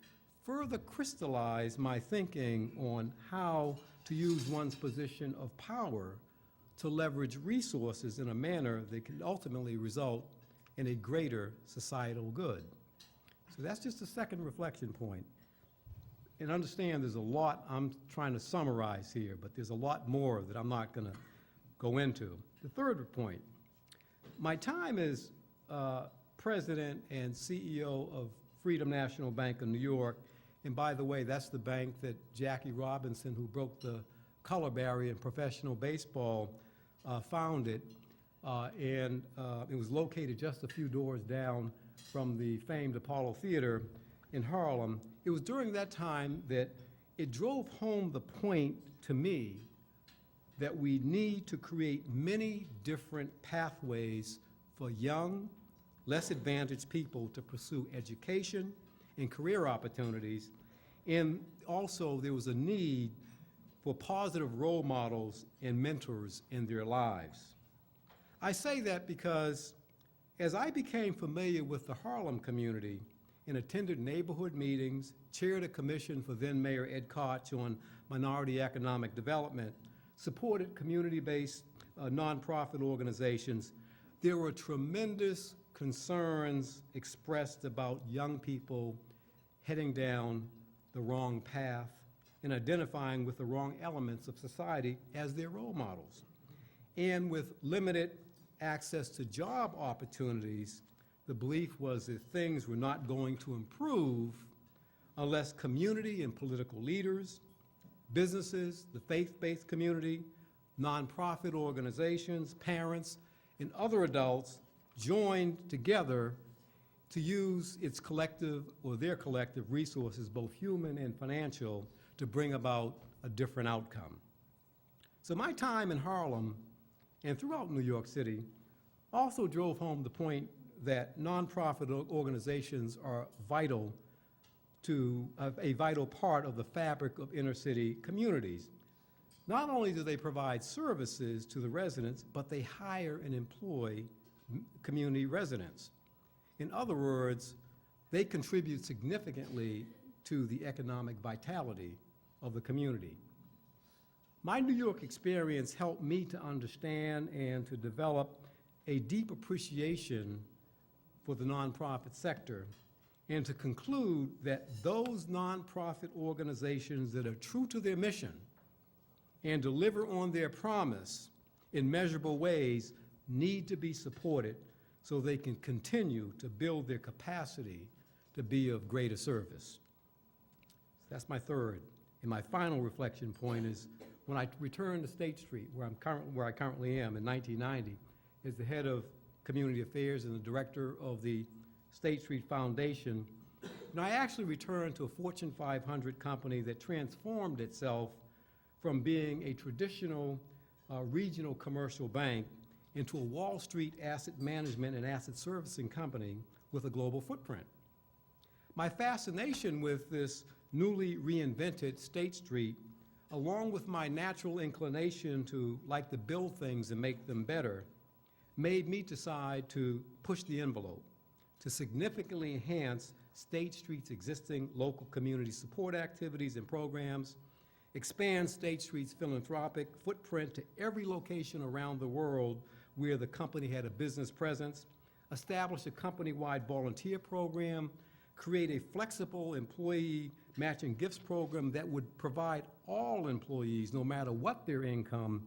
Speaker 5: further crystallized my thinking on how to use one's position of power to leverage resources in a manner that can ultimately result in a greater societal good. So that's just a second reflection point. And understand there's a lot I'm trying to summarize here, but there's a lot more that I'm not going to go into. The third point, my time as president and CEO of Freedom National Bank of New York, and by the way, that's the bank that Jackie Robinson, who broke the color barrier in professional baseball, founded, and it was located just a few doors down from the famed Apollo Theater in Harlem. It was during that time that it drove home the point to me that we need to create many different pathways for young, less advantaged people to pursue education and career opportunities. And also there was a need for positive role models and mentors in their lives. I say that because as I became familiar with the Harlem community and attended neighborhood meetings, chaired a commission for then Mayor Ed Koch on minority economic development, supported community-based nonprofit organizations, there were tremendous concerns expressed about young people heading down the wrong path and identifying with the wrong elements of society as their role models. And with limited access to job opportunities, the belief was that things were not going to improve unless community and political leaders, businesses, the faith-based community, nonprofit organizations, parents, and other adults joined together to use its collective or their collective resources, both human and financial, to bring about a different outcome. So my time in Harlem and throughout New York City also drove home the point that nonprofit organizations are vital to a vital part of the fabric of inner city communities. Not only do they provide services to the residents, but they hire and employ community residents. In other words, they contribute significantly to the economic vitality of the community. My New York experience helped me to understand and to develop a deep appreciation for the nonprofit sector and to conclude that those nonprofit organizations that are true to their mission and deliver on their promise in measurable ways need to be supported so they can continue to build their capacity to be of greater service. That's my third. And my final reflection point is when I returned to State Street, where I currently am in 1990, as the head of community affairs and the director of the State Street Foundation, I actually returned to a Fortune 500 company that transformed itself from being a traditional regional commercial bank into a Wall Street asset management and asset servicing company with a global footprint. My fascination with this newly reinvented State Street, along with my natural inclination to like to build things and make them better, made me decide to push the envelope, to significantly enhance State Street's existing local community support activities and programs, expand State Street's philanthropic footprint to every location around the world where the company had a business presence, establish a company-wide volunteer program, create a flexible employee matching gifts program that would provide all employees, no matter what their income,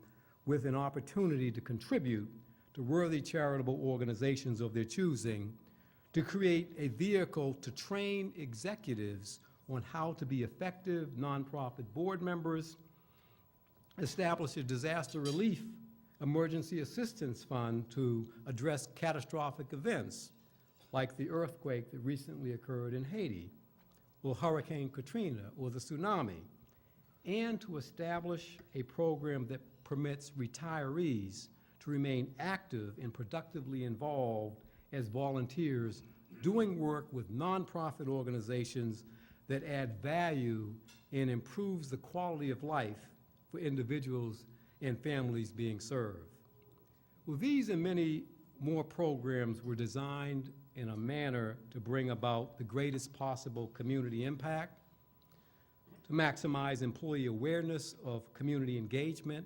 Speaker 5: with an opportunity to contribute to worthy charitable organizations of their choosing, to create a vehicle to train executives on how to be effective nonprofit board members, establish a disaster relief emergency assistance fund to address catastrophic events like the earthquake that recently occurred in Haiti, or Hurricane Katrina, or the tsunami, and to establish a program that permits retirees to remain active and productively involved as volunteers doing work with nonprofit organizations that add value and improves the quality of life for individuals and families being served. Well, these and many more programs were designed in a manner to bring about the greatest possible community impact, to maximize employee awareness of community engagement,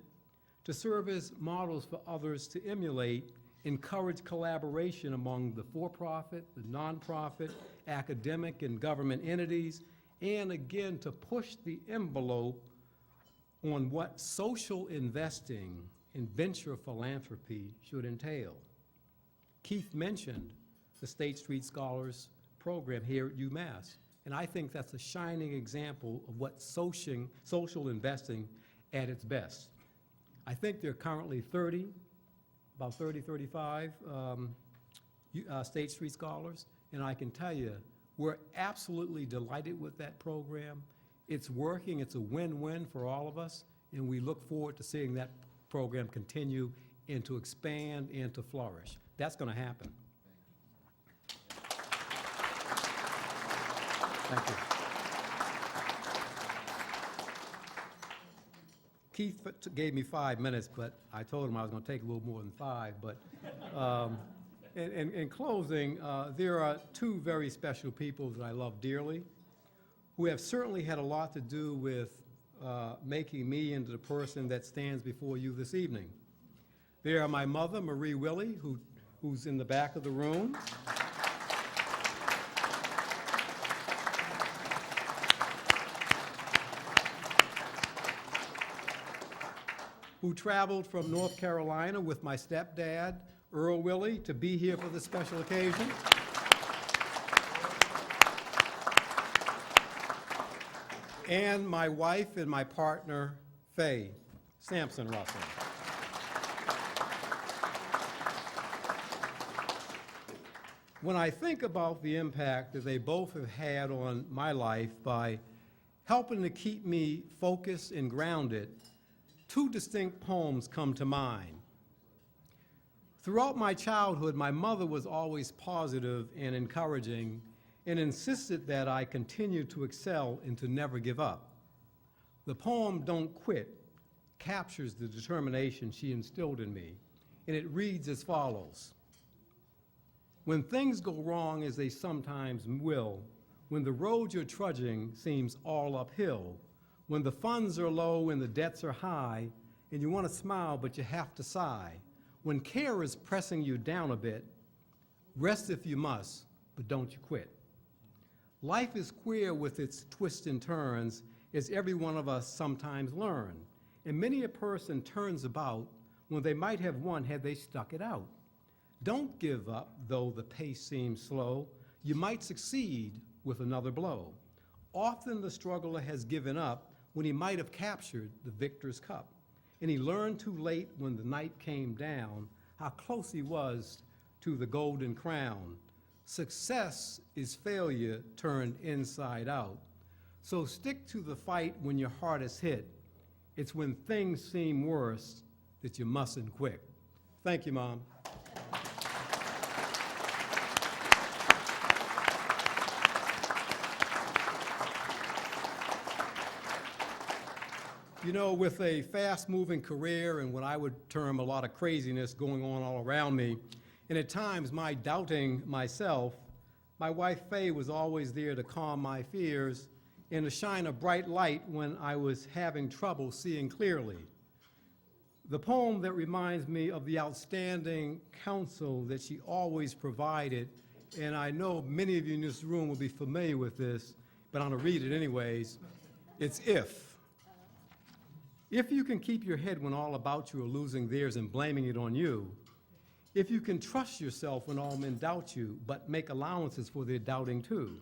Speaker 5: to serve as models for others to emulate, encourage collaboration among the for-profit, the nonprofit, academic, and government entities, and again, to push the envelope on what social investing in venture philanthropy should entail. Keith mentioned the State Street Scholars Program here at UMass, and I think that's a shining example of what social investing at its best. I think there are currently 35 State Street Scholars, and I can tell you, we're absolutely delighted with that program. It's working, it's a win-win for all of us, and we look forward to seeing that program continue and to expand and to flourish. That's going to happen. Thank you. Keith gave me 5 minutes, but I told him I was going to take a little more than 5. But in closing, there are two very special people that I love dearly, who have certainly had a lot to do with making me into the person that stands before you this evening. They are my mother, Marie Willie, who's in the back of the room. Who traveled from North Carolina with my stepdad, Earl Willie, to be here for this special occasion. And my wife and my partner, Faye Sampson Russell. When I think about the impact that they both have had on my life by helping to keep me focused and grounded, two distinct poems come to mind. Throughout my childhood, my mother was always positive and encouraging and insisted that I continue to excel and to never give up. The poem, Don't Quit, captures the determination she instilled in me, and it reads as follows. When things go wrong, as they sometimes will, when the road you're trudging seems all uphill, when the funds are low and the debts are high, and you want to smile but you have to sigh, when care is pressing you down a bit, rest if you must, but don't you quit. Life is queer with its twists and turns, as every one of us sometimes learn, and many a person turns about when they might have won had they stuck it out. Don't give up, though the pace seems slow. You might succeed with another blow. Often the struggler has given up when he might have captured the victor's cup, and he learned too late when the night came down how close he was to the golden crown. Success is failure turned inside out. So stick to the fight when your heart is hit. It's when things seem worse that you mustn't quit. Thank you, Mom. You know, with a fast-moving career and what I would term a lot of craziness going on all around me, and at times my doubting myself, my wife Faye was always there to calm my fears and to shine a bright light when I was having trouble seeing clearly. The poem that reminds me of the outstanding counsel that she always provided, and I know many of you in this room will be familiar with this, but I'm going to read it anyways. It's If. If you can keep your head when all about you are losing theirs and blaming it on you, if you can trust yourself when all men doubt you, but make allowances for their doubting too,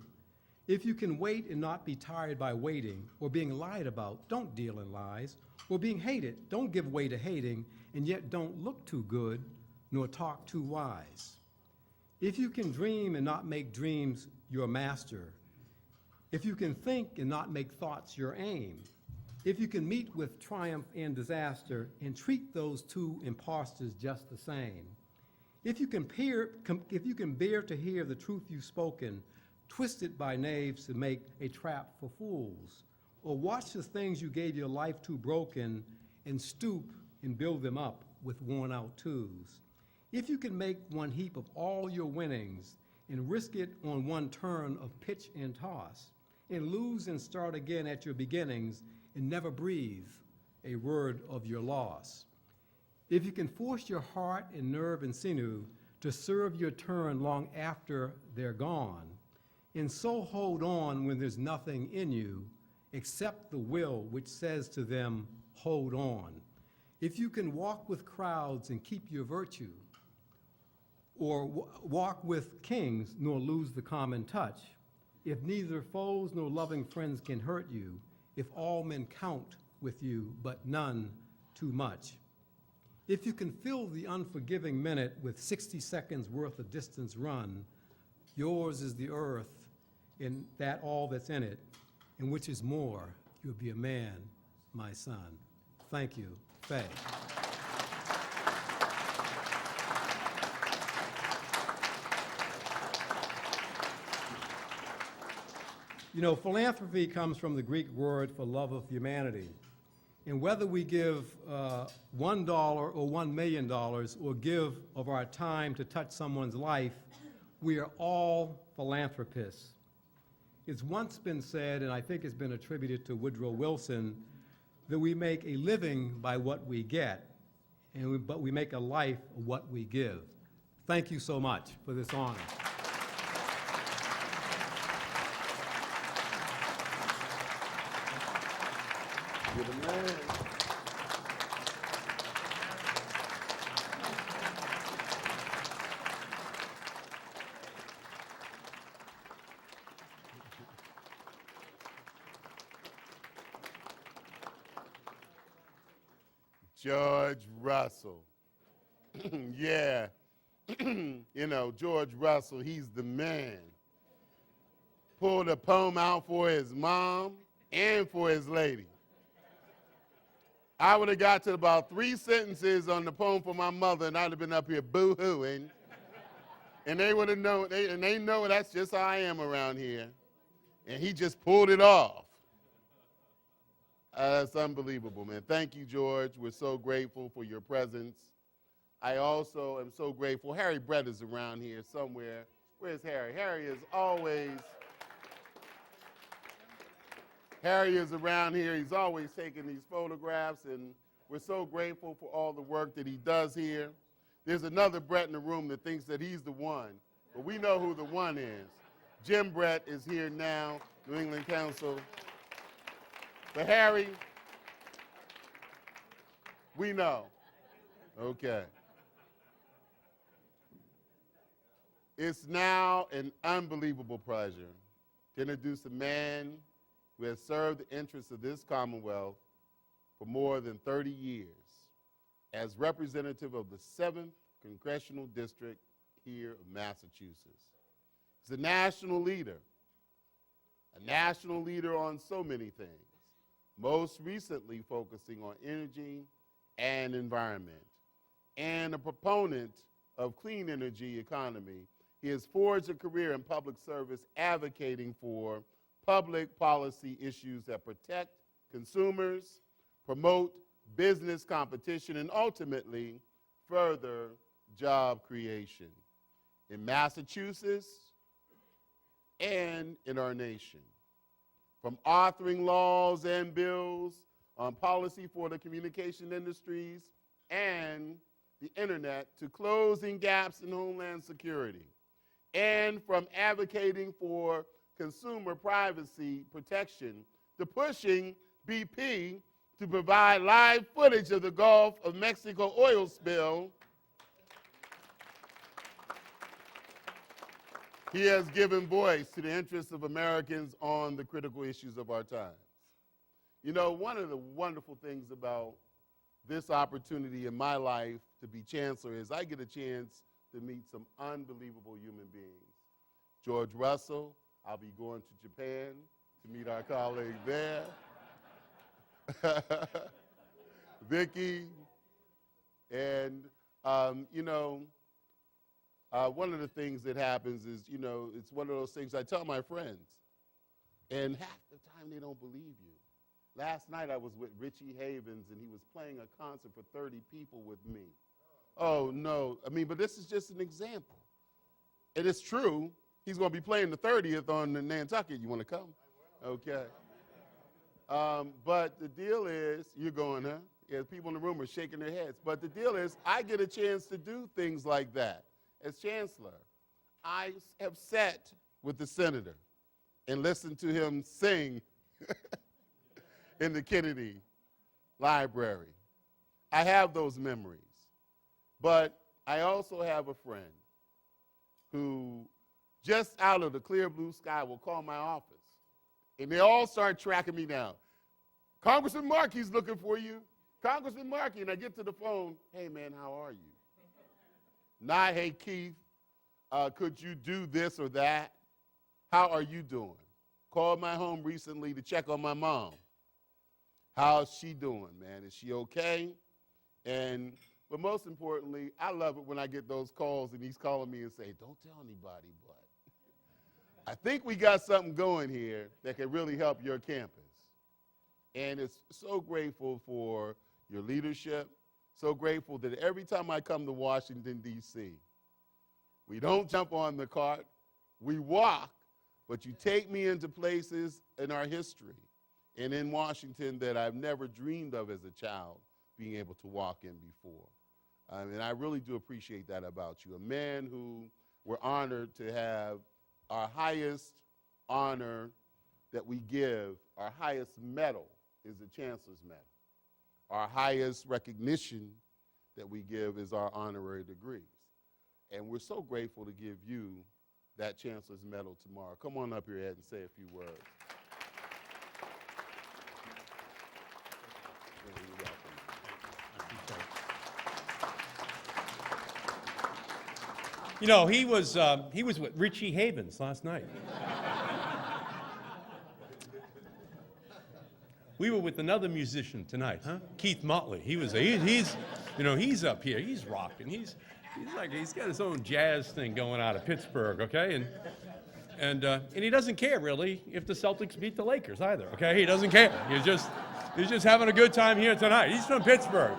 Speaker 5: if you can wait and not be tired by waiting, or being lied about, don't deal in lies, or being hated, don't give way to hating, and yet don't look too good, nor talk too wise. If you can dream and not make dreams your master, if you can think and not make thoughts your aim, if you can meet with triumph and disaster and treat those two impostors just the same, if you can bear to hear the truth you've spoken, twisted by knaves to make a trap for fools, or watch the things you gave your life to broken and stoop and build them up with worn-out tools, if you can make one heap of all your winnings and risk it on one turn of pitch and toss, and lose and start again at your beginnings, and never breathe a word of your loss. If you can force your heart and nerve and sinew to serve your turn long after they're gone, and so hold on when there's nothing in you except the will which says to them, hold on. If you can walk with crowds and keep your virtue, or walk with kings nor lose the common touch, if neither foes nor loving friends can hurt you, if all men count with you, but none too much. If you can fill the unforgiving minute with 60 seconds worth of distance run, yours is the earth and that all that's in it, and which is more, you'll be a man, my son. Thank you, Faye. You know, philanthropy comes from the Greek word for love of humanity. And whether we give $1 or $1 million or give of our time to touch someone's life, we are all philanthropists. It's once been said, and I think it's been attributed to Woodrow Wilson, that we make a living by what we get, but we make a life of what we give. Thank you so much for this honor.
Speaker 1: You're the man. George Russell. Yeah. You know, George Russell, he's the man. Pulled a poem out for his mom and for his lady. I would have got to about 3 sentences on the poem for my mother, and I'd have been up here boo-hooing. And they would have known, they know that's just how I am around here. And he just pulled it off. That's unbelievable, man. Thank you, George. We're so grateful for your presence. I also am so grateful. Harry Brett is around here somewhere. Where's Harry? Harry is around here. He's always taking these photographs, and we're so grateful for all the work that he does here. There's another Brett in the room that thinks that he's the one, but we know who the one is. Jim Brett is here now, New England Council. But Harry, we know. Okay. It's now an unbelievable pleasure to introduce a man who has served the interests of this Commonwealth for more than 30 years as representative of the 7th Congressional District here of Massachusetts. He's a national leader on so many things, most recently focusing on energy and environment, and a proponent of clean energy economy. He has forged a career in public service advocating for public policy issues that protect consumers, promote business competition, and ultimately further job creation in Massachusetts and in our nation. From authoring laws and bills on policy for the communication industries and the internet to closing gaps in homeland security, and from advocating for consumer privacy protection to pushing BP to provide live footage of the Gulf of Mexico oil spill, he has given voice to the interests of Americans on the critical issues of our times. You know, one of the wonderful things about this opportunity in my life to be chancellor is I get a chance to meet some unbelievable human beings. George Russell, I'll be going to Japan to meet our colleague there. Vicky, and one of the things that happens is, it's one of those things I tell my friends, and half the time they don't believe you. Last night I was with Richie Havens, and he was playing a concert for 30 people with me. Oh, no. But this is just an example. And it's true. He's going to be playing the 30th on the Nantucket. You want to come? Okay. But the deal is, you're going, huh? Yeah, people in the room are shaking their heads. But the deal is, I get a chance to do things like that. As chancellor, I have sat with the senator and listened to him sing in the Kennedy Library. I have those memories. But I also have a friend who, just out of the clear blue sky, will call my office. And they all start tracking me down. Congressman Markey's looking for you. Congressman Markey. And I get to the phone. Hey, man, how are you? Not, hey, Keith, could you do this or that? How are you doing? Called my home recently to check on my mom. How's she doing, man? Is she okay? But most importantly, I love it when I get those calls and he's calling me and say, don't tell anybody, but I think we got something going here that can really help your campus. And it's so grateful for your leadership, so grateful that every time I come to Washington, D.C., we don't jump on the cart, we walk, but you take me into places in our history and in Washington that I've never dreamed of as a child being able to walk in before. And I really do appreciate that about you, a man who we're honored to have our highest honor that we give, our highest medal is the Chancellor's Medal. Our highest recognition that we give is our honorary degrees. And we're so grateful to give you that Chancellor's Medal tomorrow. Come on up here, Ed, and say a few words.
Speaker 6: You know, he was with Richie Havens last night. We were with another musician tonight, huh? Keith Motley. He's up here. He's rocking. He's got his own jazz thing going out of Pittsburgh, okay? And he doesn't care really if the Celtics beat the Lakers either, okay? He doesn't care. He's just having a good time here tonight. He's from Pittsburgh.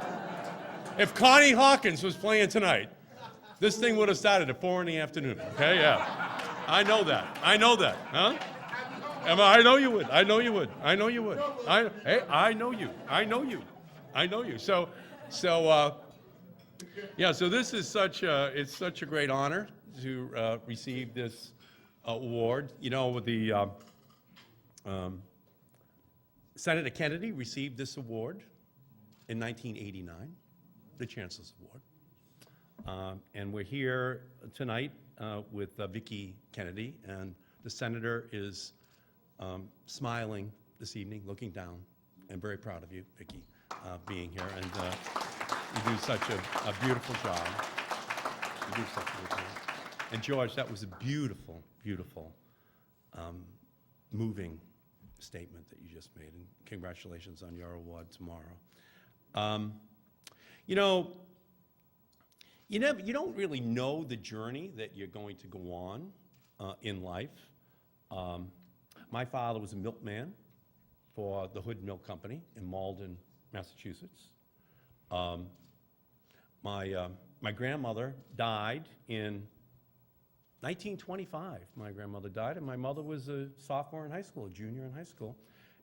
Speaker 6: If Connie Hawkins was playing tonight, this thing would have started at 4 in the afternoon. Okay, yeah. I know that. I know that. Huh? I know you would. I know you would. I know you would. I know you. I know you. I know you. So this is it's such a great honor to receive this award. You know, the Senator Kennedy received this award in 1989, the Chancellor's Award. And we're here tonight with Vicki Kennedy, and the Senator is smiling this evening, looking down, and very proud of you, Vicki, being here. And you do such a beautiful job. You do such a good job. And George, that was a beautiful, beautiful, moving statement that you just made. And congratulations on your award tomorrow. You know, you don't really know the journey that you're going to go on in life. My father was a milkman for the Hood Milk Company in Malden, Massachusetts. My grandmother died in 1925. My grandmother died, and my mother was a sophomore in high school, a junior in high school.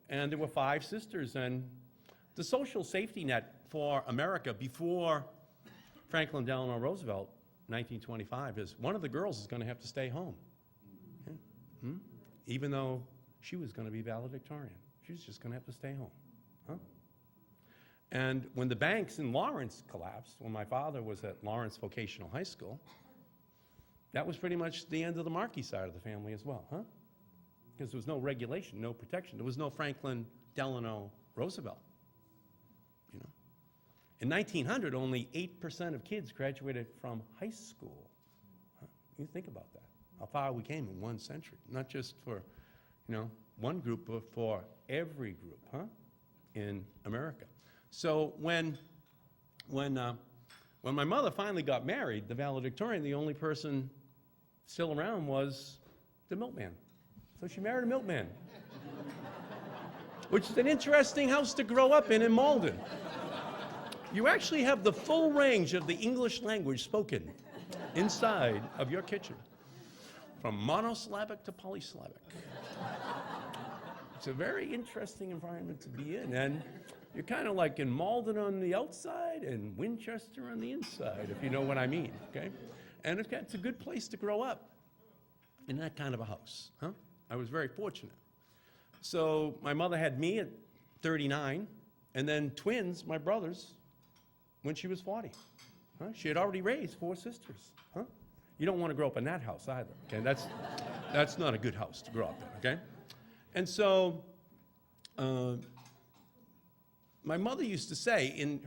Speaker 6: And there were 5 sisters, and the social safety net for America before Franklin Delano Roosevelt, 1925, is one of the girls is going to have to stay home. Okay? Even though she was going to be valedictorian. She was just going to have to stay home. Huh? And when the banks in Lawrence collapsed, when my father was at Lawrence Vocational High School, that was pretty much the end of the Markey side of the family as well, huh? Because there was no regulation, no protection. There was no Franklin Delano Roosevelt. You know? In 1900, only 8% of kids graduated from high school. Huh? You think about that. How far we came in 1 century, not just for, one group, but for every group, huh? In America. So when my mother finally got married, the valedictorian, the only person still around was the milkman. So she married a milkman, which is an interesting house to grow up in Malden. You actually have the full range of the English language spoken inside of your kitchen, from monosyllabic to polysyllabic. It's a very interesting environment to be in, and you're kind of like in Malden on the outside and Winchester on the inside, if you know what I mean, okay? And it's a good place to grow up in that kind of a house, huh? I was very fortunate. So my mother had me at 39, and then twins, my brothers, when she was 40. Huh? She had already raised 4 sisters, huh? You don't want to grow up in that house either, okay? That's not a good house to grow up in, okay? And so my mother used to say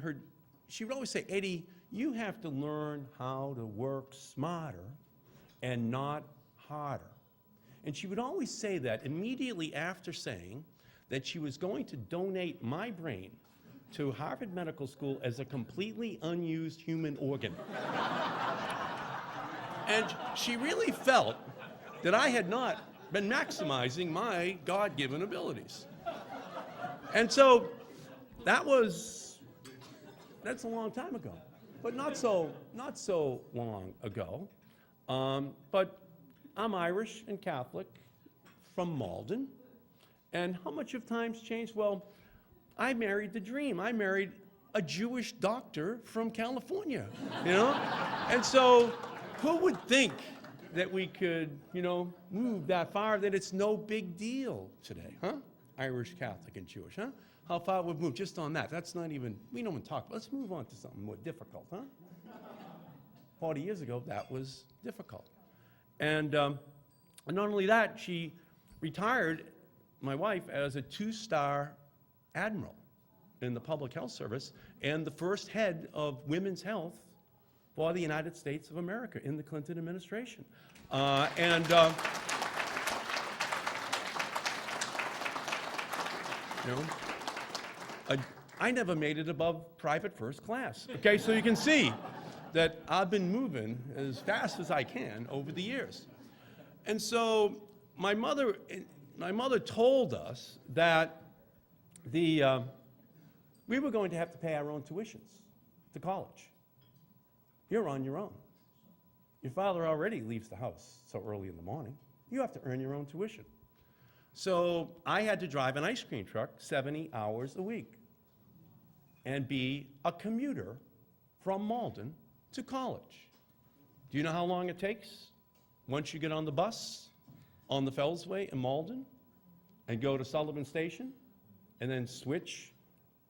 Speaker 6: she would always say, Eddie, you have to learn how to work smarter and not harder. And she would always say that immediately after saying that she was going to donate my brain to Harvard Medical School as a completely unused human organ. And she really felt that I had not been maximizing my God-given abilities. And so that's a long time ago, but not so long ago. But I'm Irish and Catholic from Malden. And how much have times changed? Well, I married the dream. I married a Jewish doctor from California, And so who would think that we could, move that far, that it's no big deal today, huh? Irish, Catholic, and Jewish, huh? How far we've moved just on that. That's not even, we don't even talk about. Let's move on to something more difficult, huh? 40 years ago, that was difficult. And not only that, she retired, my wife, as a 2-star admiral in the Public Health Service and the first head of women's health for the United States of America in the Clinton administration. I never made it above private first class. Okay, so you can see that I've been moving as fast as I can over the years. And so my mother told us that we were going to have to pay our own tuitions to college. You're on your own. Your father already leaves the house so early in the morning. You have to earn your own tuition. So I had to drive an ice cream truck 70 hours a week and be a commuter from Malden to college. Do you know how long it takes once you get on the bus on the Fellsway in Malden and go to Sullivan Station and then switch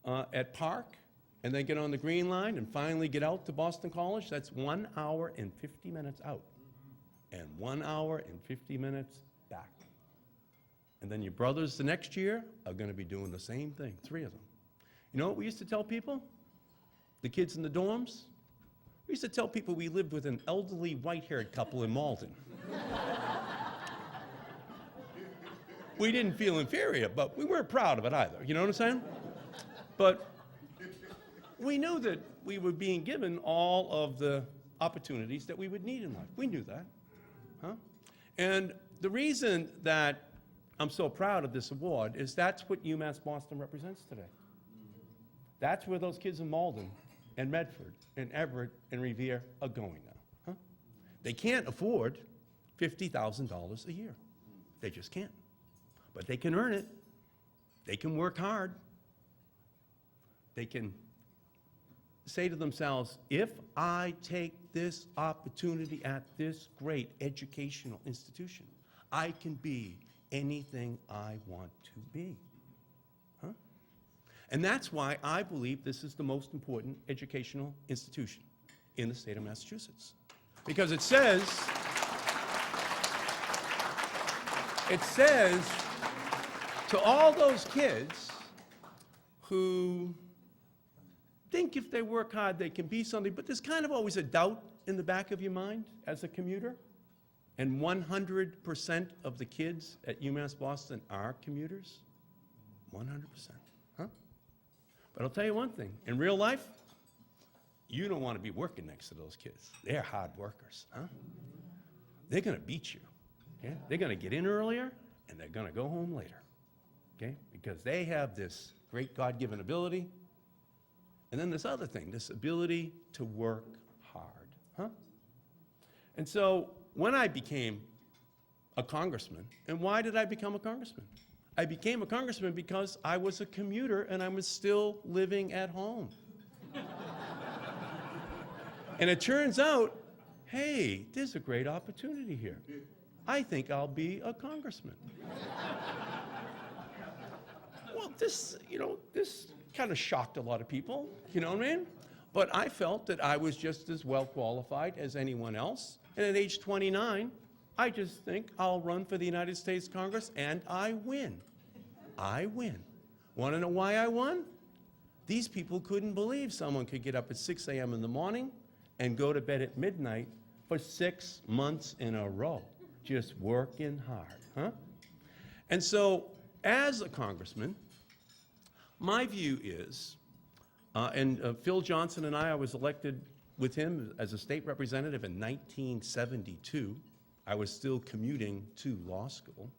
Speaker 6: at Park and then get on the Green Line and finally get out to Boston College? That's 1 hour and 50 minutes out and 1 hour and 50 minutes back. And then your brothers the next year are going to be doing the same thing, 3 of them. You know what we used to tell people? The kids in the dorms? We used to tell people we lived with an elderly white-haired couple in Malden. We didn't feel inferior, but we weren't proud of it either. You know what I'm saying? But we knew that we were being given all of the opportunities that we would need in life. We knew that. Huh? And the reason that I'm so proud of this award is that's what UMass Boston represents today. That's where those kids in Malden and Medford and Everett and Revere are going now. Huh? They can't afford $50,000 a year. They just can't. But they can earn it. They can work hard. They can say to themselves, if I take this opportunity at this great educational institution, I can be anything I want to be. Huh? And that's why I believe this is the most important educational institution in the state of Massachusetts. Because it says to all those kids who think if they work hard they can be something, but there's kind of always a doubt in the back of your mind as a commuter. And 100% of the kids at UMass Boston are commuters. 100%. Huh? But I'll tell you one thing. In real life, you don't want to be working next to those kids. They're hard workers. Huh? They're going to beat you. Okay? They're going to get in earlier, and they're going to go home later. Okay? Because they have this great God-given ability. And then this other thing, this ability to work hard. Huh? And so when I became a congressman, and why did I become a congressman? I became a congressman because I was a commuter and I was still living at home. And it turns out, hey, there's a great opportunity here. I think I'll be a congressman. Well, this kind of shocked a lot of people, you know what I mean? But I felt that I was just as well qualified as anyone else. And at age 29, I just think I'll run for the United States Congress, and I win. I win. Want to know why I won? These people couldn't believe someone could get up at 6 a.m. in the morning and go to bed at midnight for 6 months in a row, just working hard, huh? And so, as a congressman, my view is, Phil Johnson and I was elected with him as a state representative in 1972. I was still commuting to law school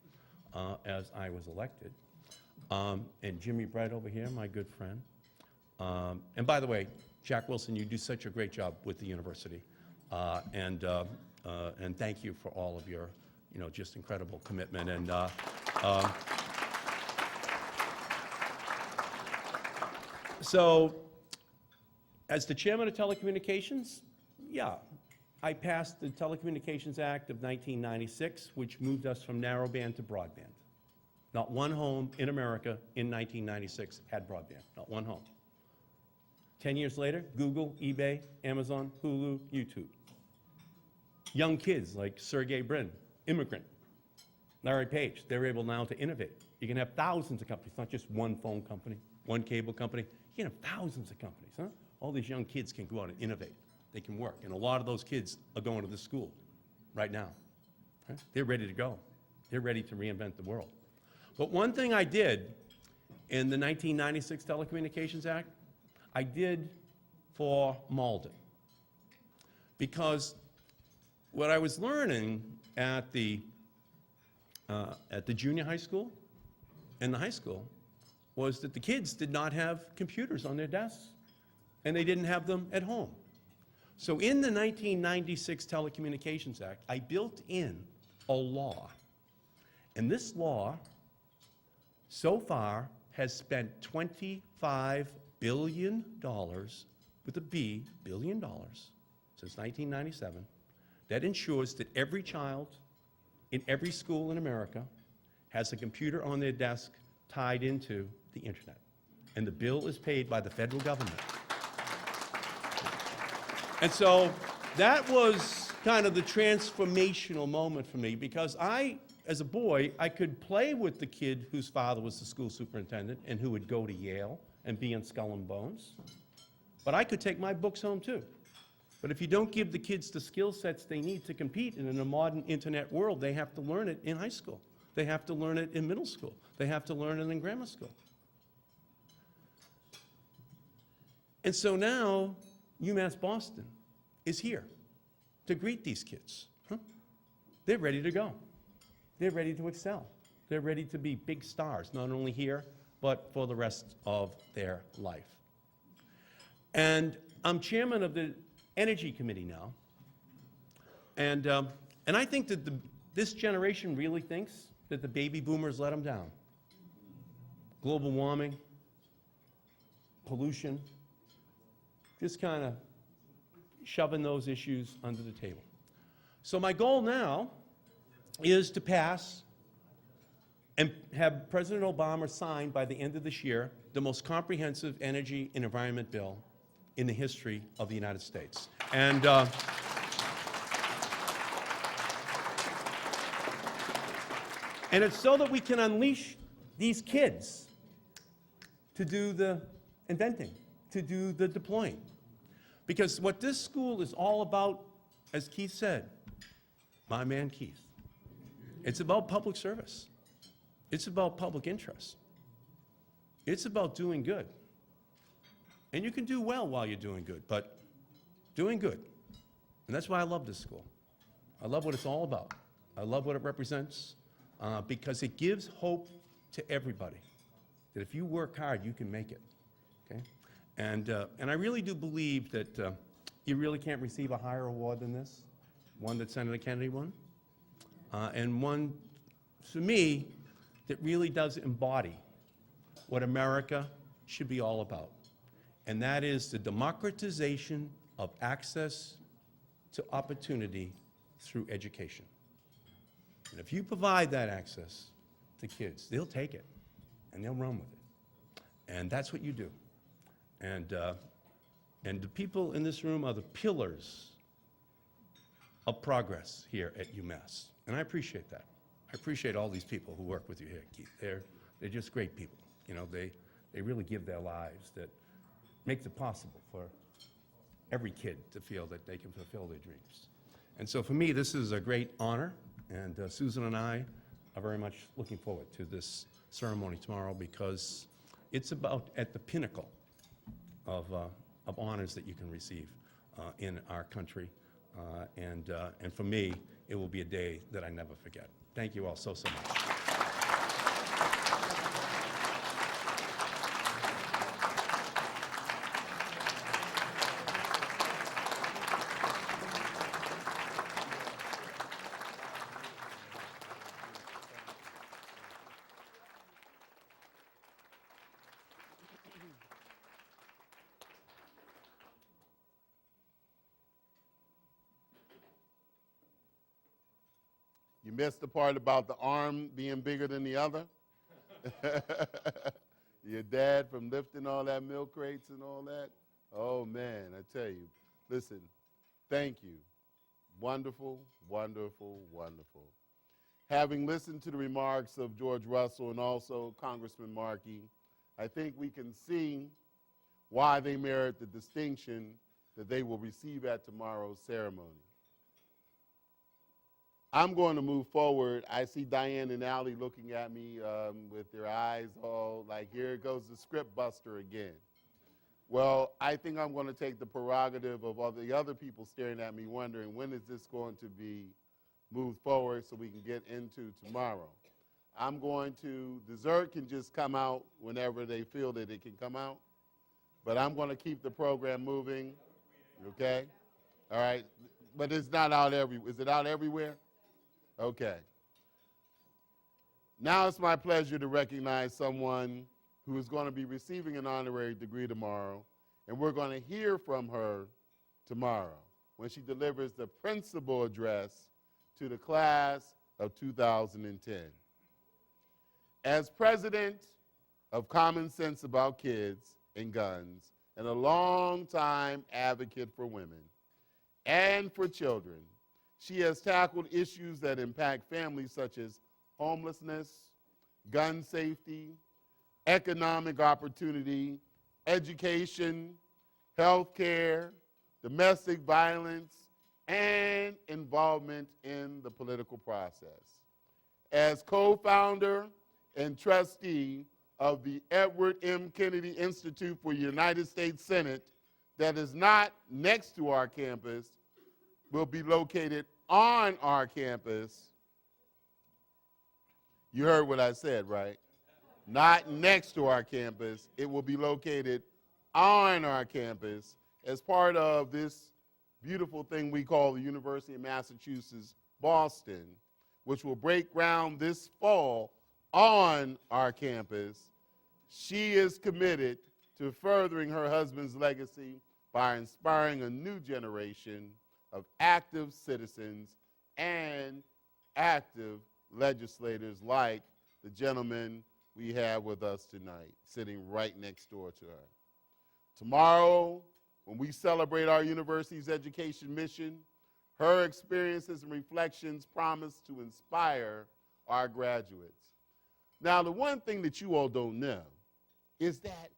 Speaker 6: as I was elected. And Jimmy Brett over here, my good friend. And by the way, Jack Wilson, you do such a great job with the university. And thank you for all of your, just incredible commitment. And so, as the chairman of telecommunications, yeah, I passed the Telecommunications Act of 1996, which moved us from narrowband to broadband. Not one home in America in 1996 had broadband, not one home. 10 years later, Google, eBay, Amazon, Hulu, YouTube. Young kids like Sergey Brin, immigrant, Larry Page, they're able now to innovate. You can have thousands of companies, not just one phone company, one cable company. You can have thousands of companies, huh? All these young kids can go out and innovate. They can work. And a lot of those kids are going to this school right now. Right? They're ready to go. They're ready to reinvent the world. But one thing I did in the 1996 Telecommunications Act, I did for Malden. Because what I was learning at the junior high school and the high school was that the kids did not have computers on their desks. and they didn't have them at home. So in the 1996 Telecommunications Act, I built in a law. And this law, so far, has spent $25 billion, with a B, billion dollars, since 1997, that ensures that every child in every school in America has a computer on their desk tied into the internet. And the bill is paid by the federal government. And so that was kind of the transformational moment for me, because as a boy, I could play with the kid whose father was the school superintendent and who would go to Yale and be in Skull and Bones. But I could take my books home too. But if you don't give the kids the skill sets they need to compete in a modern internet world, they have to learn it in high school. They have to learn it in middle school. They have to learn it in grammar school. And so now, UMass Boston is here to greet these kids. They're ready to go. They're ready to excel. They're ready to be big stars, not only here, but for the rest of their life. And I'm chairman of the Energy Committee now. And I think that this generation really thinks that the baby boomers let them down. Global warming, pollution, just kind of shoving those issues under the table. So my goal now is to pass and have President Obama sign by the end of this year the most comprehensive energy and environment bill in the history of the United States. And it's so that we can unleash these kids to do the inventing, to do the deploying. Because what this school is all about, as Keith said, my man Keith, it's about public service. It's about public interest. It's about doing good. And you can do well while you're doing good, but doing good. And that's why I love this school. I love what it's all about. I love what it represents, because it gives hope to everybody, that if you work hard, you can make it, okay? And I really do believe that you really can't receive a higher award than this, one that Senator Kennedy won, and one, for me, that really does embody what America should be all about. And that is the democratization of access to opportunity through education. And if you provide that access to kids, they'll take it and they'll run with it. And that's what you do. And the people in this room are the pillars of progress here at UMass. And I appreciate that. I appreciate all these people who work with you here, Keith. They're just great people. You know, they really give their lives, that makes it possible for every kid to feel that they can fulfill their dreams. And so for me, this is a great honor, and Susan and I are very much looking forward to this ceremony tomorrow, because it's about at the pinnacle of honors that you can receive in our country. And for me, it will be a day that I never forget. Thank you all so much.
Speaker 1: You missed the part about the arm being bigger than the other. Your dad from lifting all that milk crates and all that. Oh man, I tell you, listen, thank you. Wonderful, wonderful, wonderful. Having listened to the remarks of George Russell and also Congressman Markey, I think we can see why they merit the distinction that they will receive at tomorrow's ceremony. I'm going to move forward. I see Diane and Allie looking at me with their eyes all like, here goes the script buster again. Well, I think I'm going to take the prerogative of all the other people staring at me wondering, when is this going to be moved forward so we can get into tomorrow? I'm going to, dessert can just come out whenever they feel that it can come out. but I'm going to keep the program moving, okay? All right, but it's not out is it out everywhere? Okay. Now it's my pleasure to recognize someone who is going to be receiving an honorary degree tomorrow, and we're going to hear from her tomorrow when she delivers the principal address to the class of 2010. As president of Common Sense About Kids and Guns, and a longtime advocate for women and for children, she has tackled issues that impact families such as homelessness, gun safety, economic opportunity, education, health care, domestic violence, and involvement in the political process. As co-founder and trustee of the Edward M. Kennedy Institute for United States Senate, that is not next to our campus, will be located on our campus. You heard what I said, right? Not next to our campus. It will be located on our campus as part of this beautiful thing we call the University of Massachusetts, Boston, which will break ground this fall on our campus. She is committed to furthering her husband's legacy by inspiring a new generation of active citizens and active legislators like the gentleman we have with us tonight, sitting right next door to her. Tomorrow, when we celebrate our university's education mission, her experiences and reflections promise to inspire our graduates. Now, the one thing that you all don't know is that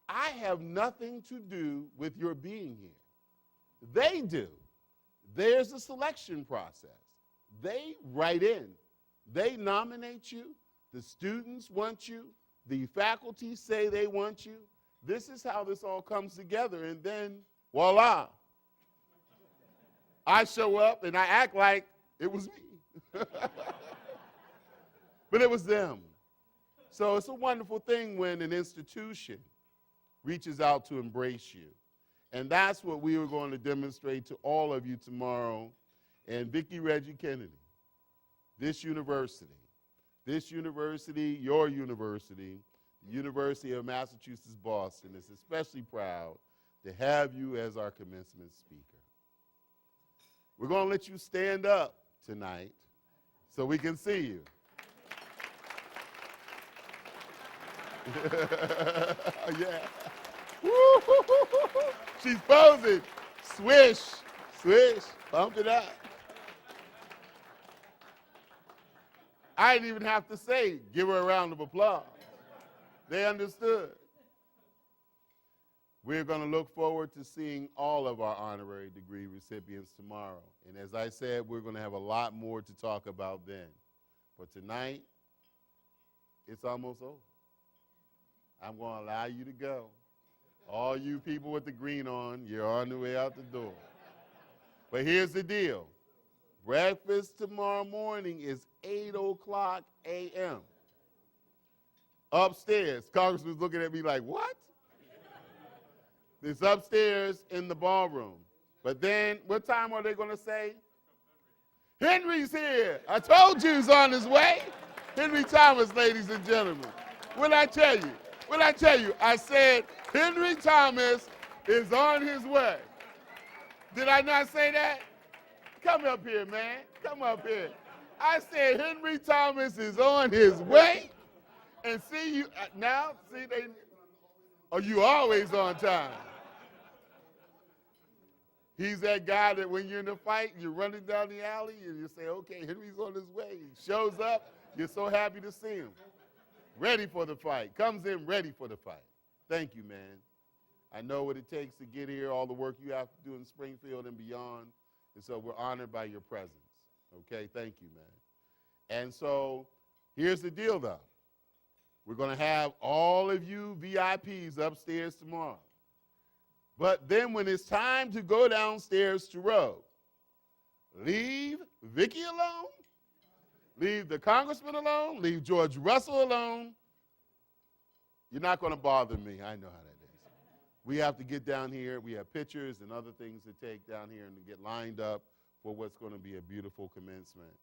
Speaker 1: I have nothing to do with your being here. They do. There's a selection process. They write in. They nominate you. The students want you. The faculty say they want you. This is how this all comes together, and then voila. I show up and I act like it was me. But it was them. So it's a wonderful thing when an institution reaches out to embrace you. And that's what we are going to demonstrate to all of you tomorrow. And Vicki Reggie Kennedy, this university, your university, the University of Massachusetts Boston, is especially proud to have you as our commencement speaker. We're going to let you stand up tonight so we can see you. Yeah. Woo-hoo-hoo-hoo-hoo. She's posing. Swish, swish, pump it up. I didn't even have to say, give her a round of applause. They understood. We're going to look forward to seeing all of our honorary degree recipients tomorrow. And as I said, we're going to have a lot more to talk about then. But tonight, it's almost over. I'm going to allow you to go. All you people with the green on, you're on the way out the door. But here's the deal. Breakfast tomorrow morning is 8:00 a.m. Upstairs. Congressman's looking at me like, what? It's upstairs in the ballroom. But then, what time are they going to say? Henry's here. I told you he's on his way. Henry Thomas, ladies and gentlemen. What'd I tell you? What'd I tell you? I said, Henry Thomas is on his way. Did I not say that? Come up here, man. Come up here. I said Henry Thomas is on his way. And see you now, see they, oh, you always on time. He's that guy that when you're in a fight, you're running down the alley and you say, okay, Henry's on his way. He shows up, you're so happy to see him. Ready for the fight. Comes in ready for the fight. Thank you, man. I know what it takes to get here, all the work you have to do in Springfield and beyond. And so we're honored by your presence. Okay, thank you, man. And so here's the deal, though. We're going to have all of you VIPs upstairs tomorrow. But then when it's time to go downstairs to row, leave Vicki alone, leave the congressman alone, leave George Russell alone. You're not going to bother me. I know how that is. We have to get down here. We have pictures and other things to take down here and to get lined up for what's going to be a beautiful commencement.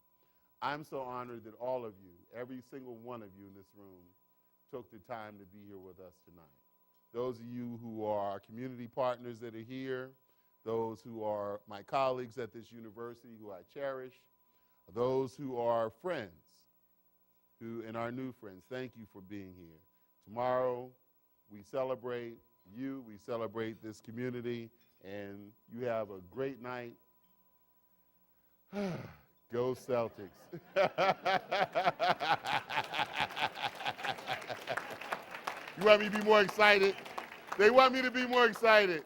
Speaker 1: I'm so honored that all of you, every single one of you in this room, took the time to be here with us tonight. Those of you who are our community partners that are here, those who are my colleagues at this university who I cherish, those who are friends, and our new friends, thank you for being here. Tomorrow, we celebrate you, we celebrate this community, and you have a great night. Go Celtics. You want me to be more excited? They want me to be more excited.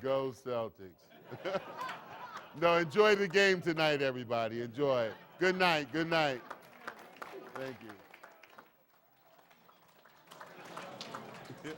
Speaker 1: Go Celtics. No, enjoy the game tonight, everybody. Enjoy it. Good night. Good night. Thank you.